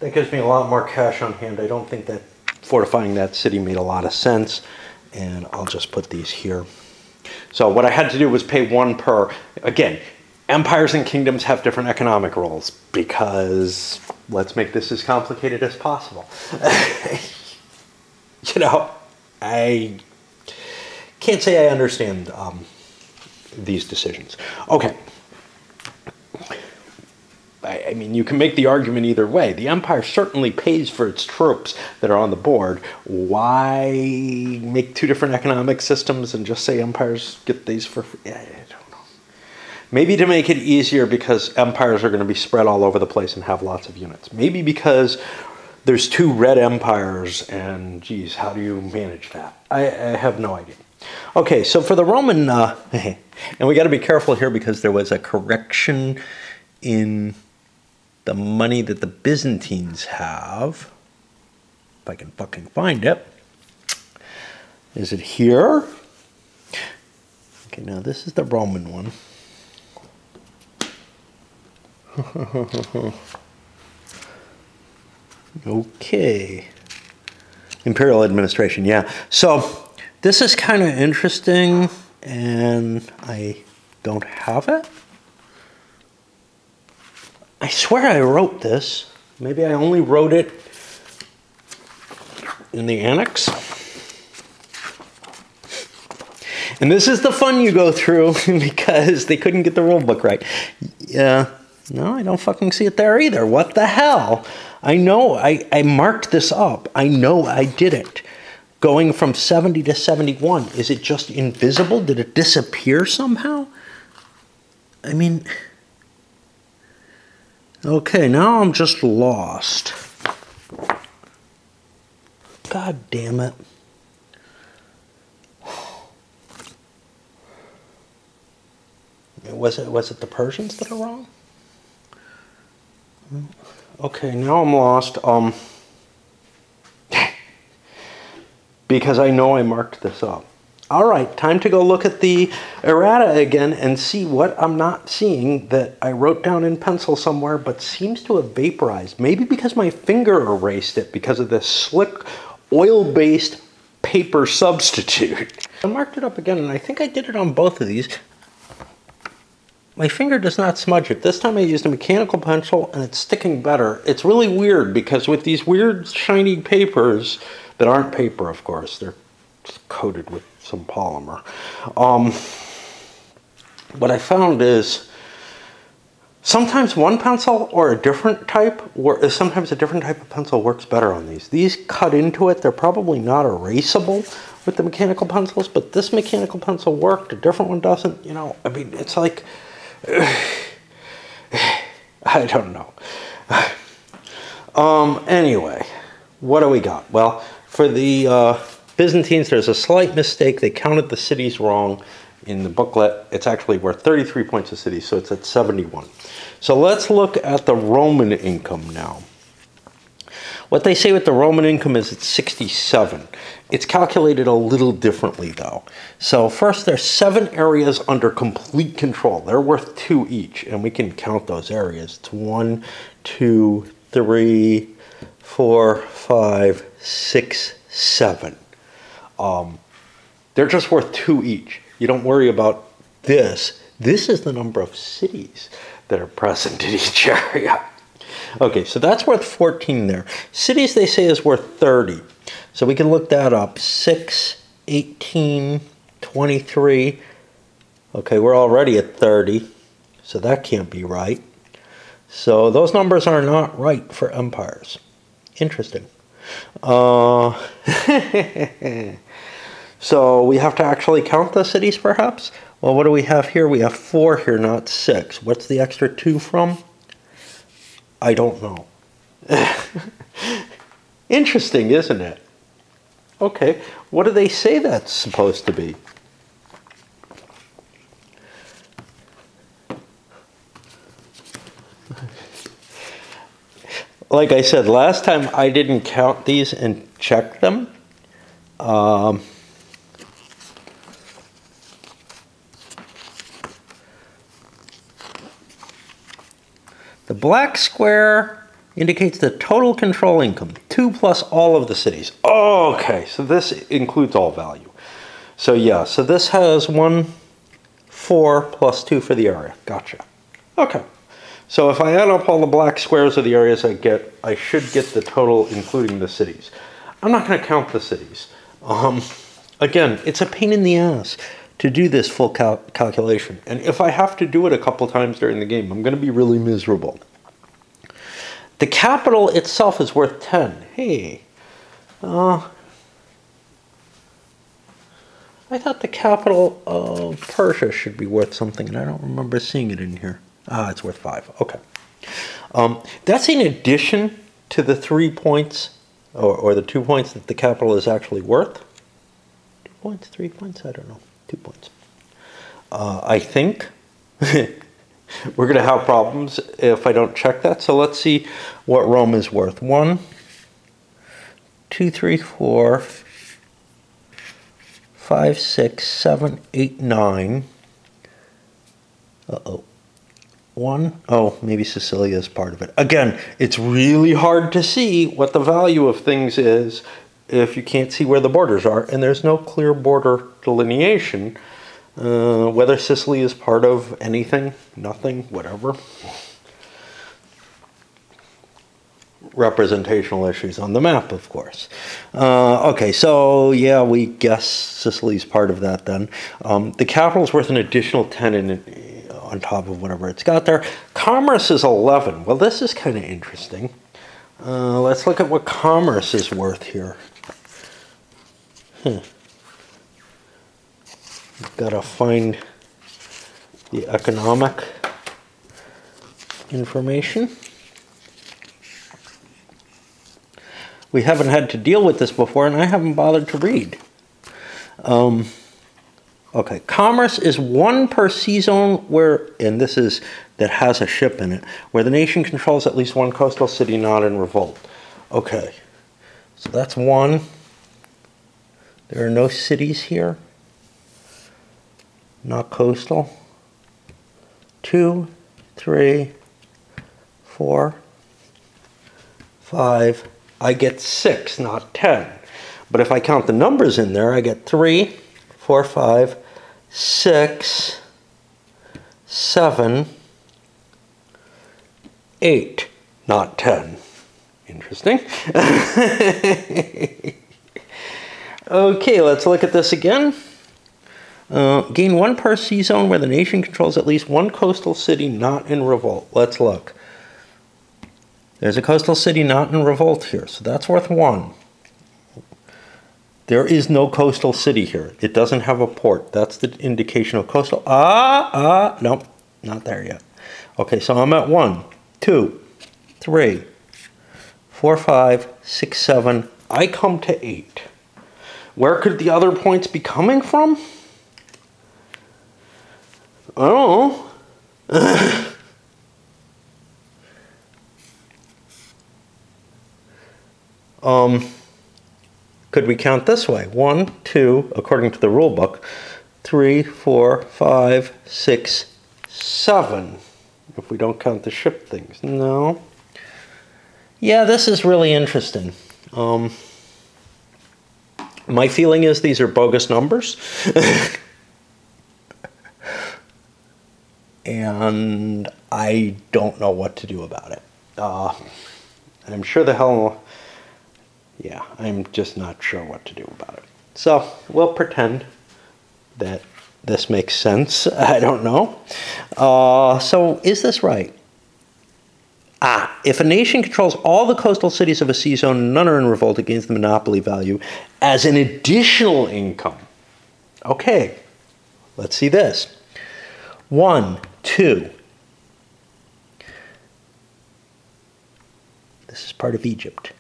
That gives me a lot more cash on hand. I don't think that fortifying that city made a lot of sense. And I'll just put these here. So what I had to do was pay 1 per. Again, empires and kingdoms have different economic roles because let's make this as complicated as possible. You know, I can't say I understand these decisions. Okay. I mean, you can make the argument either way. The empire certainly pays for its troops that are on the board. Why make 2 different economic systems and just say empires get these for free? I don't know. Maybe to make it easier because empires are going to be spread all over the place and have lots of units. Maybe because there's 2 red empires and, geez, how do you manage that? I have no idea. Okay, so for the Roman, and we got to be careful here because there was a correction in the money that the Byzantines have. If I can fucking find it. Is it here? Okay, now this is the Roman one. Okay. Imperial administration, yeah. So this is kind of interesting, and I don't have it. I swear I wrote this. Maybe I only wrote it in the annex. And this is the fun you go through because they couldn't get the rule book right. Yeah, no, I don't fucking see it there either. What the hell? I know I marked this up. I know I did it. Going from 70 to 71. Is it just invisible? Did it disappear somehow? I mean... Okay, now I'm just lost. God damn it. Was it the Persians that are wrong? Okay, now I'm lost. Because I know I marked this up. All right, time to go look at the errata again and see what I'm not seeing that I wrote down in pencil somewhere but seems to have vaporized. Maybe because my finger erased it because of this slick oil-based paper substitute. I marked it up again and I think I did it on both of these. My finger does not smudge it. This time I used a mechanical pencil and it's sticking better. It's really weird because with these weird shiny papers that aren't paper, of course, they're just coated with some polymer. What I found is sometimes one pencil or a different type, or sometimes a different type of pencil works better on these. These cut into it. They're probably not erasable with the mechanical pencils, but this mechanical pencil worked. A different one doesn't. You know, I mean, it's like, I don't know. Anyway, what do we got? Well, for the Byzantines, there's a slight mistake. They counted the cities wrong in the booklet. It's actually worth 33 points a city, so it's at 71. So let's look at the Roman income now. What they say with the Roman income is it's 67. It's calculated a little differently, though. So first, there's 7 areas under complete control. They're worth 2 each, and we can count those areas. It's 1, 2, 3, 4, 5, 6, 7. They're just worth 2 each. You don't worry about this. This is the number of cities that are present in each area. Okay, so that's worth 14 there. Cities, they say, is worth 30. So we can look that up. 6, 18, 23. Okay, we're already at 30. So that can't be right. So those numbers are not right for empires. Interesting. So we have to actually count the cities, perhaps? Well, what do we have here? We have 4 here, not 6. What's the extra 2 from? I don't know. Interesting, isn't it? Okay, what do they say that's supposed to be? Like I said, last time I didn't count these and check them. The black square indicates the total control income, 2 plus all of the cities. Oh, okay, so this includes all value. So yeah, so this has 1, 4 plus 2 for the area. Gotcha. Okay. So if I add up all the black squares of the areas I should get the total including the cities. I'm not going to count the cities. Again, it's a pain in the ass to do this full calculation. And if I have to do it a couple times during the game, I'm going to be really miserable. The capital itself is worth 10. Hey. I thought the capital of Persia should be worth something, and I don't remember seeing it in here. Ah, it's worth 5. Okay. That's in addition to the 3 points, or the 2 points that the capital is actually worth. 2 points, 3 points? I don't know. 2 points. I think we're going to have problems if I don't check that. So let's see what Rome is worth. 1, 2, 3, 4, 5, 6, 7, 8, 9. Uh-oh. 1. Oh, maybe Sicilia is part of it. Again, it's really hard to see what the value of things is if you can't see where the borders are, and there's no clear border delineation. Whether Sicily is part of anything, nothing, whatever. Representational issues on the map, of course. Okay, so yeah, we guess Sicily's part of that then. The capital's worth an additional 10 on top of whatever it's got there. Commerce is 11. Well, this is kind of interesting. Let's look at what commerce is worth here. Gotta find the economic information. We haven't had to deal with this before, and I haven't bothered to read. Okay, commerce is 1 per sea zone where, and this is that has a ship in it, where the nation controls at least 1 coastal city not in revolt. Okay, so that's 1. There are no cities here. Not coastal. 2, 3, 4, 5. I get 6, not 10. But if I count the numbers in there, I get 3, 4, 5, 6, 7, 8, not 10. Interesting. Okay, let's look at this again. Gain 1 per sea zone where the nation controls at least 1 coastal city not in revolt. Let's look. There's a coastal city not in revolt here, so that's worth 1. There is no coastal city here. It doesn't have a port. That's the indication of coastal. No, not there yet. Okay, so I'm at 1, 2, 3, 4, 5, 6, 7. I come to 8. Where could the other points be coming from? Oh. Could we count this way? 1, 2, according to the rule book, 3, 4, 5, 6, 7. If we don't count the ship things. No. Yeah, this is really interesting. My feeling is these are bogus numbers. And I don't know what to do about it. I'm sure the hell... Yeah, I'm just not sure what to do about it. So, we'll pretend that this makes sense. I don't know. So, is this right? If a nation controls all the coastal cities of a sea zone and none are in revolt, it gains the monopoly value as an additional income. Okay, let's see this. 1, 2. This is part of Egypt.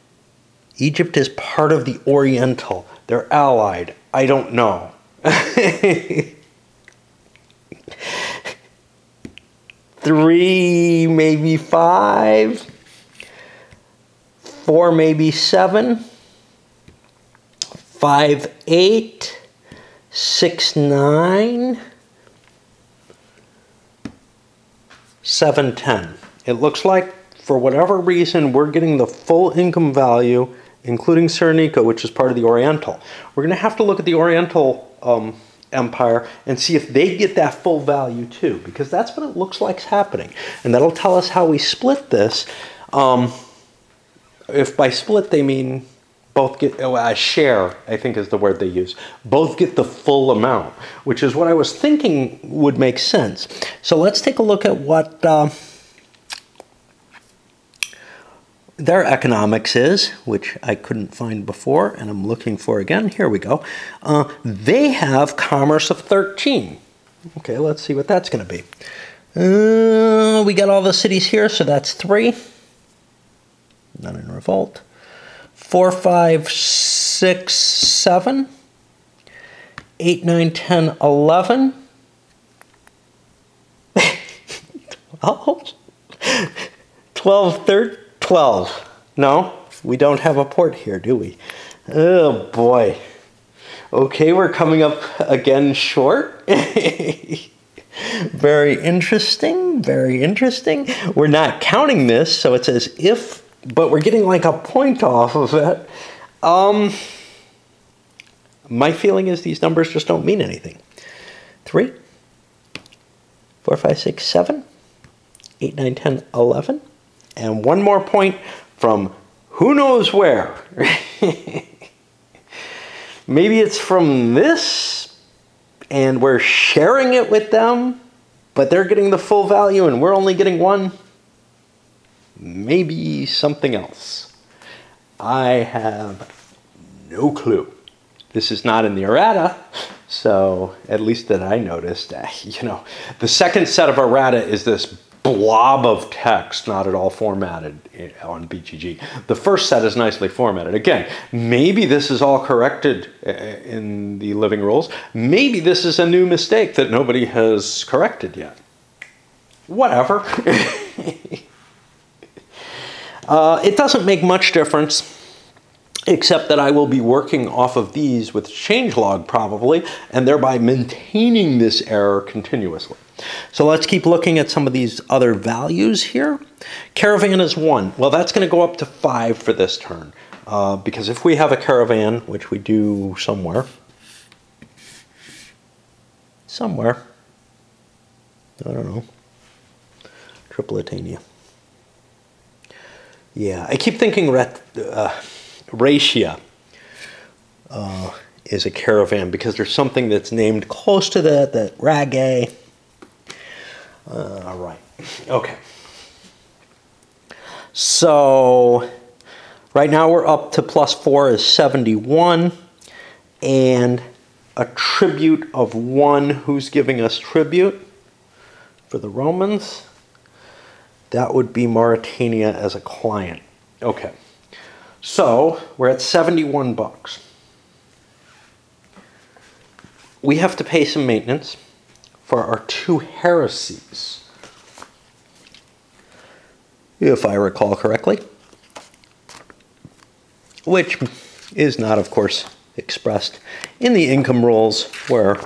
Egypt is part of the Oriental. They're allied. I don't know. 3, maybe 5. 4, maybe 7. 5, 8. 6, 9. 7, 10. It looks like, for whatever reason, we're getting the full income value, including Cyrenaica, which is part of the Oriental. We're going to have to look at the Oriental Empire and see if they get that full value too, because that's what it looks like is happening. And that'll tell us how we split this. If by split they mean both get, share, I think is the word they use. Both get the full amount, which is what I was thinking would make sense. So let's take a look at what their economics is, which I couldn't find before, and I'm looking for again. Here we go. They have commerce of 13. Okay, let's see what that's going to be. We got all the cities here, so that's 3. None in revolt. 4, 5, 6, 7. 8, 9, 10, 11. 12, 13. 12. No, we don't have a port here, do we? Oh, boy. Okay, we're coming up again short. Very interesting, very interesting. We're not counting this, so it's as if, but we're getting like a point off of it. My feeling is these numbers just don't mean anything. 3, 4, 5, 6, 7, 8, 9, 10, 11. And one more point from who knows where. Maybe it's from this, and we're sharing it with them, but they're getting the full value and we're only getting 1. Maybe something else. I have no clue. This is not in the errata, so at least that I noticed. The second set of errata is this blob of text, not at all formatted on BGG. The first set is nicely formatted. Again, maybe this is all corrected in the living rules. Maybe this is a new mistake that nobody has corrected yet. Whatever. It doesn't make much difference, except that I will be working off of these with changelog probably, and thereby maintaining this error continuously. So let's keep looking at some of these other values here. Caravan is 1. Well, that's going to go up to 5 for this turn. Because if we have a caravan, which we do somewhere. I don't know. Tripolitania. Yeah, I keep thinking Raetia is a caravan because there's something that's named close to that Ragae. All right. Okay. So right now we're up to +4 is 71, and a tribute of 1. Who's giving us tribute for the Romans? That would be Mauritania as a client. Okay. So we're at 71 bucks. We have to pay some maintenance for our 2 heresies, if I recall correctly, which is not, of course, expressed in the income rules, where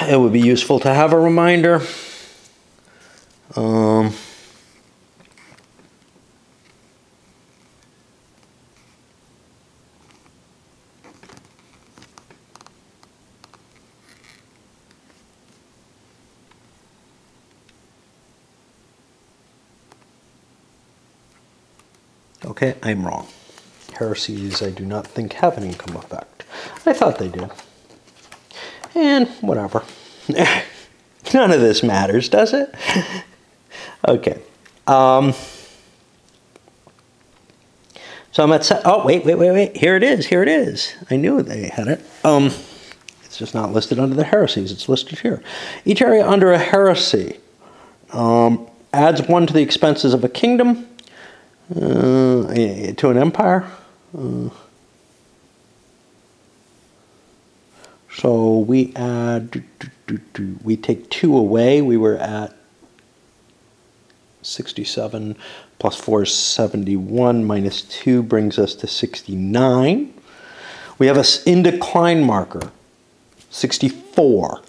it would be useful to have a reminder. Okay, I'm wrong. Heresies, I do not think have an income effect. I thought they did. And whatever. None of this matters, does it? Okay. So I'm at... Oh, wait. Here it is. I knew they had it. It's just not listed under the heresies. It's listed here. Each area under a heresy adds 1 to the expenses of a kingdom, to an empire. So we add, we take 2 away. We were at 67 plus 4 is 71 minus 2 brings us to 69. We have an in decline marker, 64.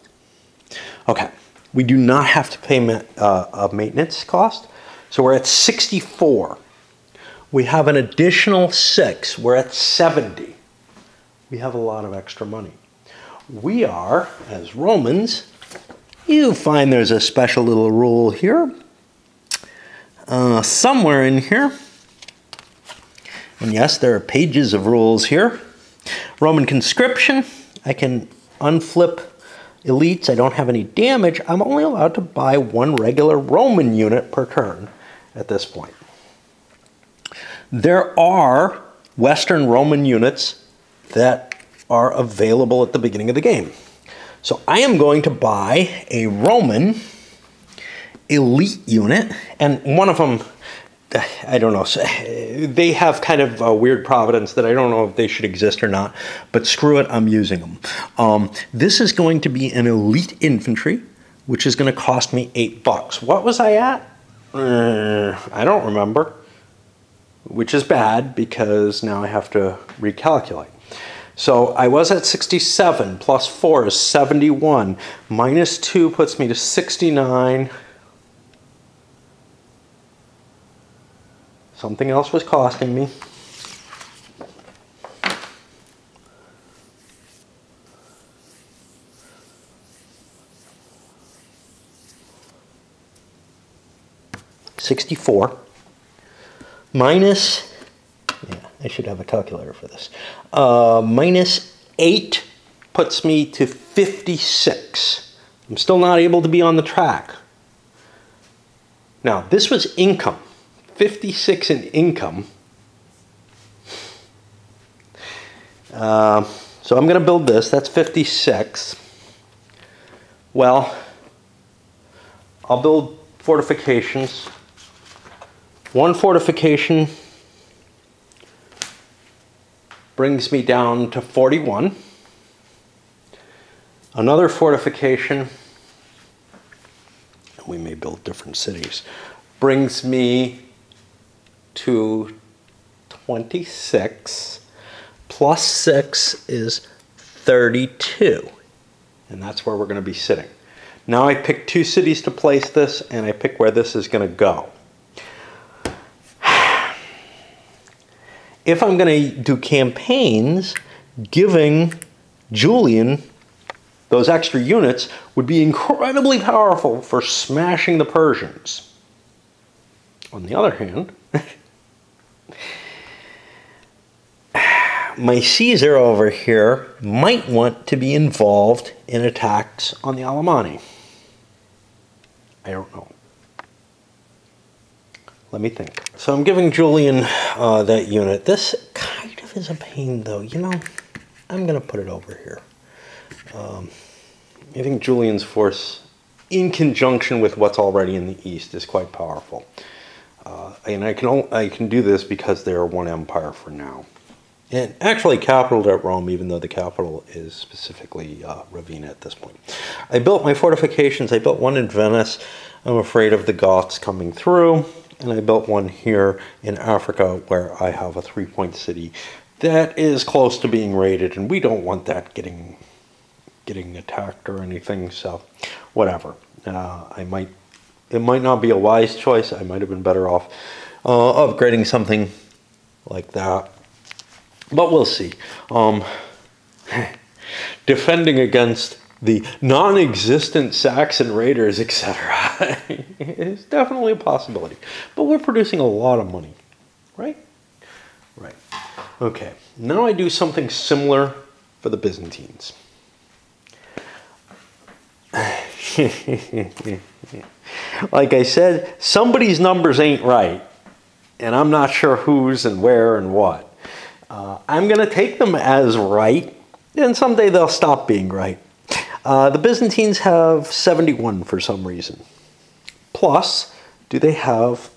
Okay, we do not have to pay a maintenance cost, so we're at 64. We have an additional 6. We're at 70. We have a lot of extra money. We are, as Romans, you find there's a special little rule here, somewhere in here. And yes, there are pages of rules here. Roman conscription, I can unflip elites. I don't have any damage. I'm only allowed to buy 1 regular Roman unit per turn at this point. There are Western Roman units that are available at the beginning of the game. So I am going to buy a Roman elite unit, and one of them, I don't know, they have kind of a weird providence that I don't know if they should exist or not, but screw it, I'm using them. This is going to be an elite infantry, which is going to cost me $8. What was I at? I don't remember, which is bad because now I have to recalculate. So I was at 67, plus 4 is 71, minus 2 puts me to 69. Something else was costing me. $64 minus, yeah, I should have a calculator for this. Minus 8 puts me to 56. I'm still not able to be on the track. Now, this was income. 56 in income. So I'm going to build this. That's 56. Well, I'll build fortifications. 1 fortification brings me down to 41. Another fortification, we may build different cities, brings me to 26. Plus 6 is 32. And that's where we're going to be sitting. Now I pick 2 cities to place this, and I pick where this is going to go. If I'm going to do campaigns, giving Julian those extra units would be incredibly powerful for smashing the Persians. On the other hand, my Caesar over here might want to be involved in attacks on the Alemanni. I don't know. Let me think. So I'm giving Julian that unit. This kind of is a pain, though. You know, I'm going to put it over here. I think Julian's force, in conjunction with what's already in the east, is quite powerful. And I can do this because they're one empire for now. And actually capitaled at Rome, even though the capital is specifically Ravenna at this point. I built my fortifications. I built one in Venice. I'm afraid of the Goths coming through. And I built one here in Africa where I have a 3-point city that is close to being raided, and we don't want that getting attacked or anything, so whatever. It might not be a wise choice. I might have been better off upgrading something like that, but we'll see. Defending against the non-existent Saxon raiders, etc. is definitely a possibility. But we're producing a lot of money, right? Okay, now I do something similar for the Byzantines. Like I said, somebody's numbers ain't right, and I'm not sure whose and where and what. I'm going to take them as right, and someday they'll stop being right. The Byzantines have 71 for some reason. Plus, do they have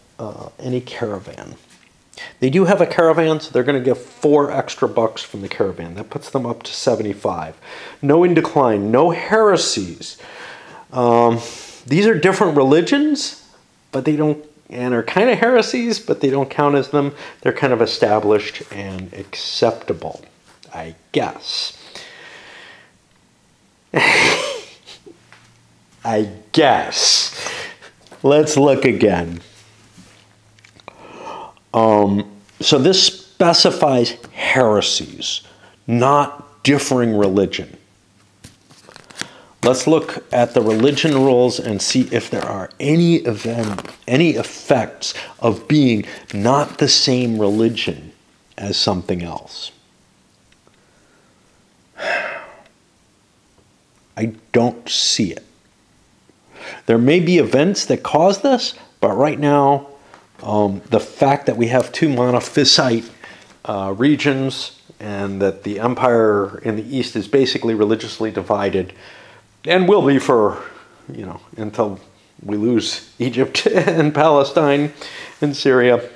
any caravan? They do have a caravan, so they're going to give 4 extra bucks from the caravan. That puts them up to 75. No in decline, no heresies. These are different religions, but they don't, and are kind of heresies, but they don't count as them. They're kind of established and acceptable, I guess. I guess. Let's look again. So this specifies heresies, not differing religion. Let's look at the religion rules and see if there are any effects of being not the same religion as something else. I don't see it. There may be events that cause this, but right now, the fact that we have 2 monophysite regions and that the empire in the east is basically religiously divided, and will be for, until we lose Egypt and Palestine and Syria,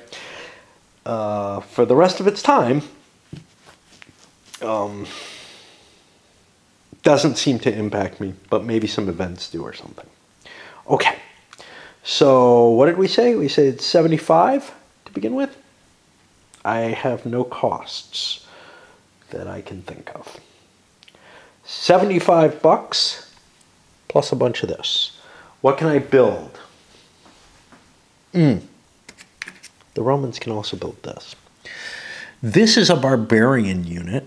for the rest of its time, doesn't seem to impact me, but maybe some events do or something. Okay, so what did we say? We said 75 to begin with. I have no costs that I can think of. 75 bucks plus a bunch of this. What can I build? The Romans can also build this. This is a barbarian unit.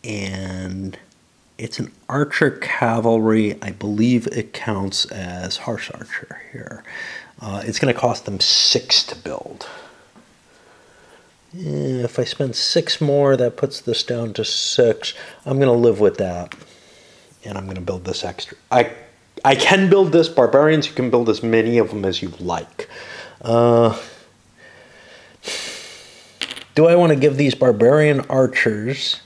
And it's an archer cavalry. I believe it counts as horse archer here. It's going to cost them 6 to build. If I spend 6 more, that puts this down to 6. I'm going to live with that. And I'm going to build this extra. I can build this. Barbarians, you can build as many of them as you like. Do I want to give these barbarian archers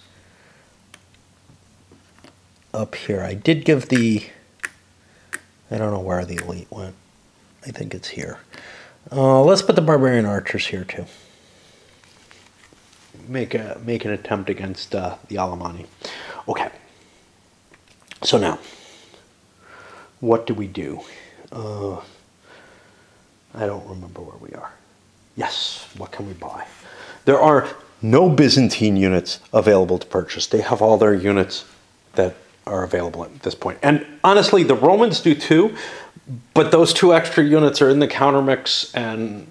up here? I did give the, I don't know where the elite went. I think it's here. Let's put the barbarian archers here too. Make an attempt against the Alemanni. Okay. So now, what do we do? I don't remember where we are. Yes, what can we buy? There are no Byzantine units available to purchase. They have all their units that are available at this point. And honestly, the Romans do too, but those 2 extra units are in the countermix and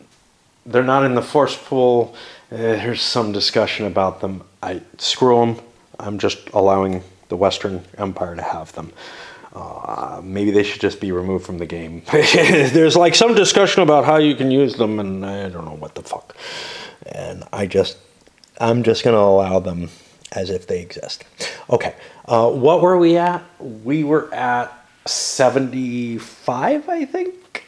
they're not in the force pool. There's some discussion about them. Screw them. I'm just allowing the Western Empire to have them. Maybe they should just be removed from the game. There's like some discussion about how you can use them, and I don't know what the fuck. And I'm just going to allow them as if they exist. Okay, what were we at? We were at 75, I think.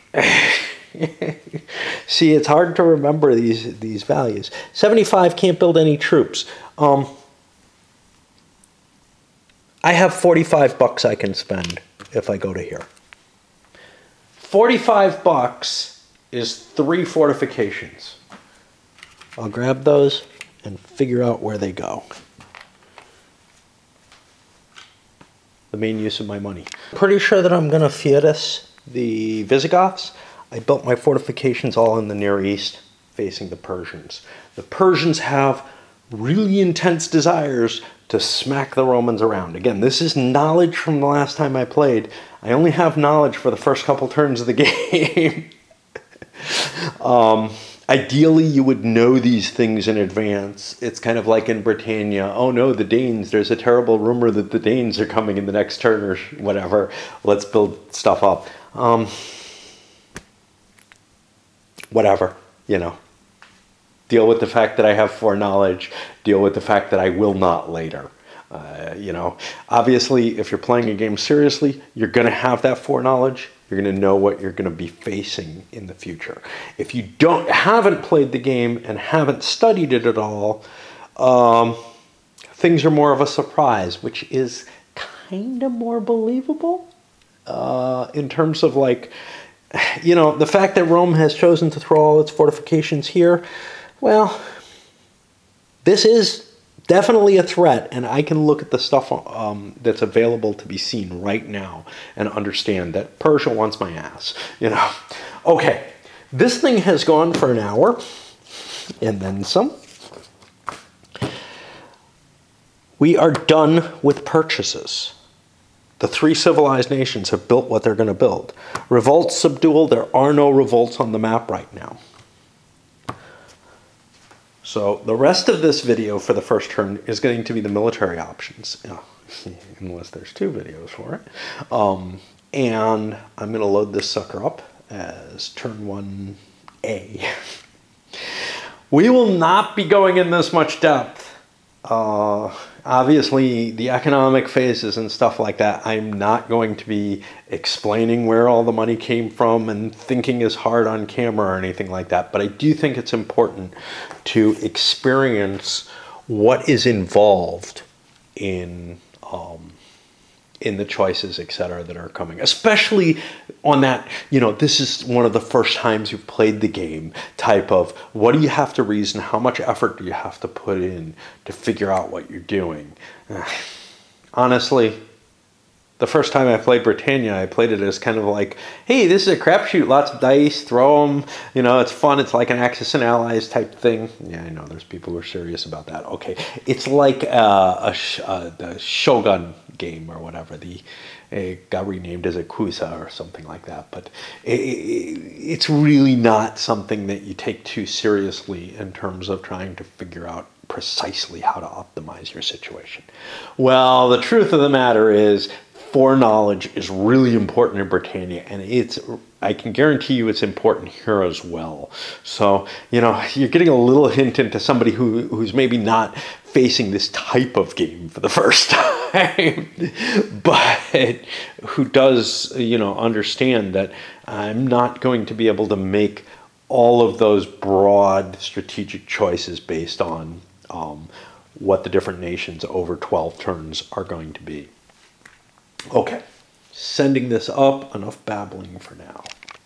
See, it's hard to remember these values. 75 can't build any troops. I have 45 bucks I can spend if I go to here. 45 bucks is 3 fortifications. I'll grab those and figure out where they go. The main use of my money. Pretty sure that I'm going to Fietus the Visigoths. I built my fortifications all in the Near East facing the Persians. The Persians have really intense desires to smack the Romans around. Again, this is knowledge from the last time I played. I only have knowledge for the first couple turns of the game. Ideally, you would know these things in advance. It's kind of like in Britannia. Oh no, the Danes, there's a terrible rumor that the Danes are coming in the next turn or whatever. Let's build stuff up. whatever, you know. Deal with the fact that I have foreknowledge. Deal with the fact that I will not later. You know, obviously, if you're playing a game seriously, you're going to have that foreknowledge. You're going to know what you're going to be facing in the future. If you haven't played the game and haven't studied it at all, things are more of a surprise, which is kind of more believable in terms of, like, you know, the fact that Rome has chosen to throw all its fortifications here. Well, this is definitely a threat, and I can look at the stuff that's available to be seen right now and understand that Persia wants my ass, you know. Okay, this thing has gone for an hour and then some. We are done with purchases. The 3 civilized nations have built what they're going to build. Revolts, subdual, there are no revolts on the map right now. So the rest of this video for the first turn is going to be the military options, unless there's 2 videos for it. And I'm going to load this sucker up as turn 1A. We will not be going in this much depth. Obviously, the economic phases and stuff like that, I'm not going to be explaining where all the money came from and thinking as hard on camera or anything like that. But I do think it's important to experience what is involved in the choices, etc., that are coming, especially on that, you know, this is one of the first times you've played the game type of, what do you have to reason, how much effort do you have to put in to figure out what you're doing? Honestly, the first time I played Britannia, I played it as kind of like, hey, this is a crapshoot, lots of dice, throw them, you know, it's fun, it's like an Axis and Allies type thing. Yeah, I know, there's people who are serious about that. Okay, it's like the Shogun game or whatever, it got renamed as a Kusa or something like that, but it's really not something that you take too seriously in terms of trying to figure out precisely how to optimize your situation. Well, the truth of the matter is, foreknowledge is really important in Britannia, and I can guarantee you it's important here as well. So, you know, you're getting a little hint into somebody who's maybe not facing this type of game for the first time, but who does, you know, understand that I'm not going to be able to make all of those broad strategic choices based on what the different nations over 12 turns are going to be. Okay, sending this up, enough babbling for now.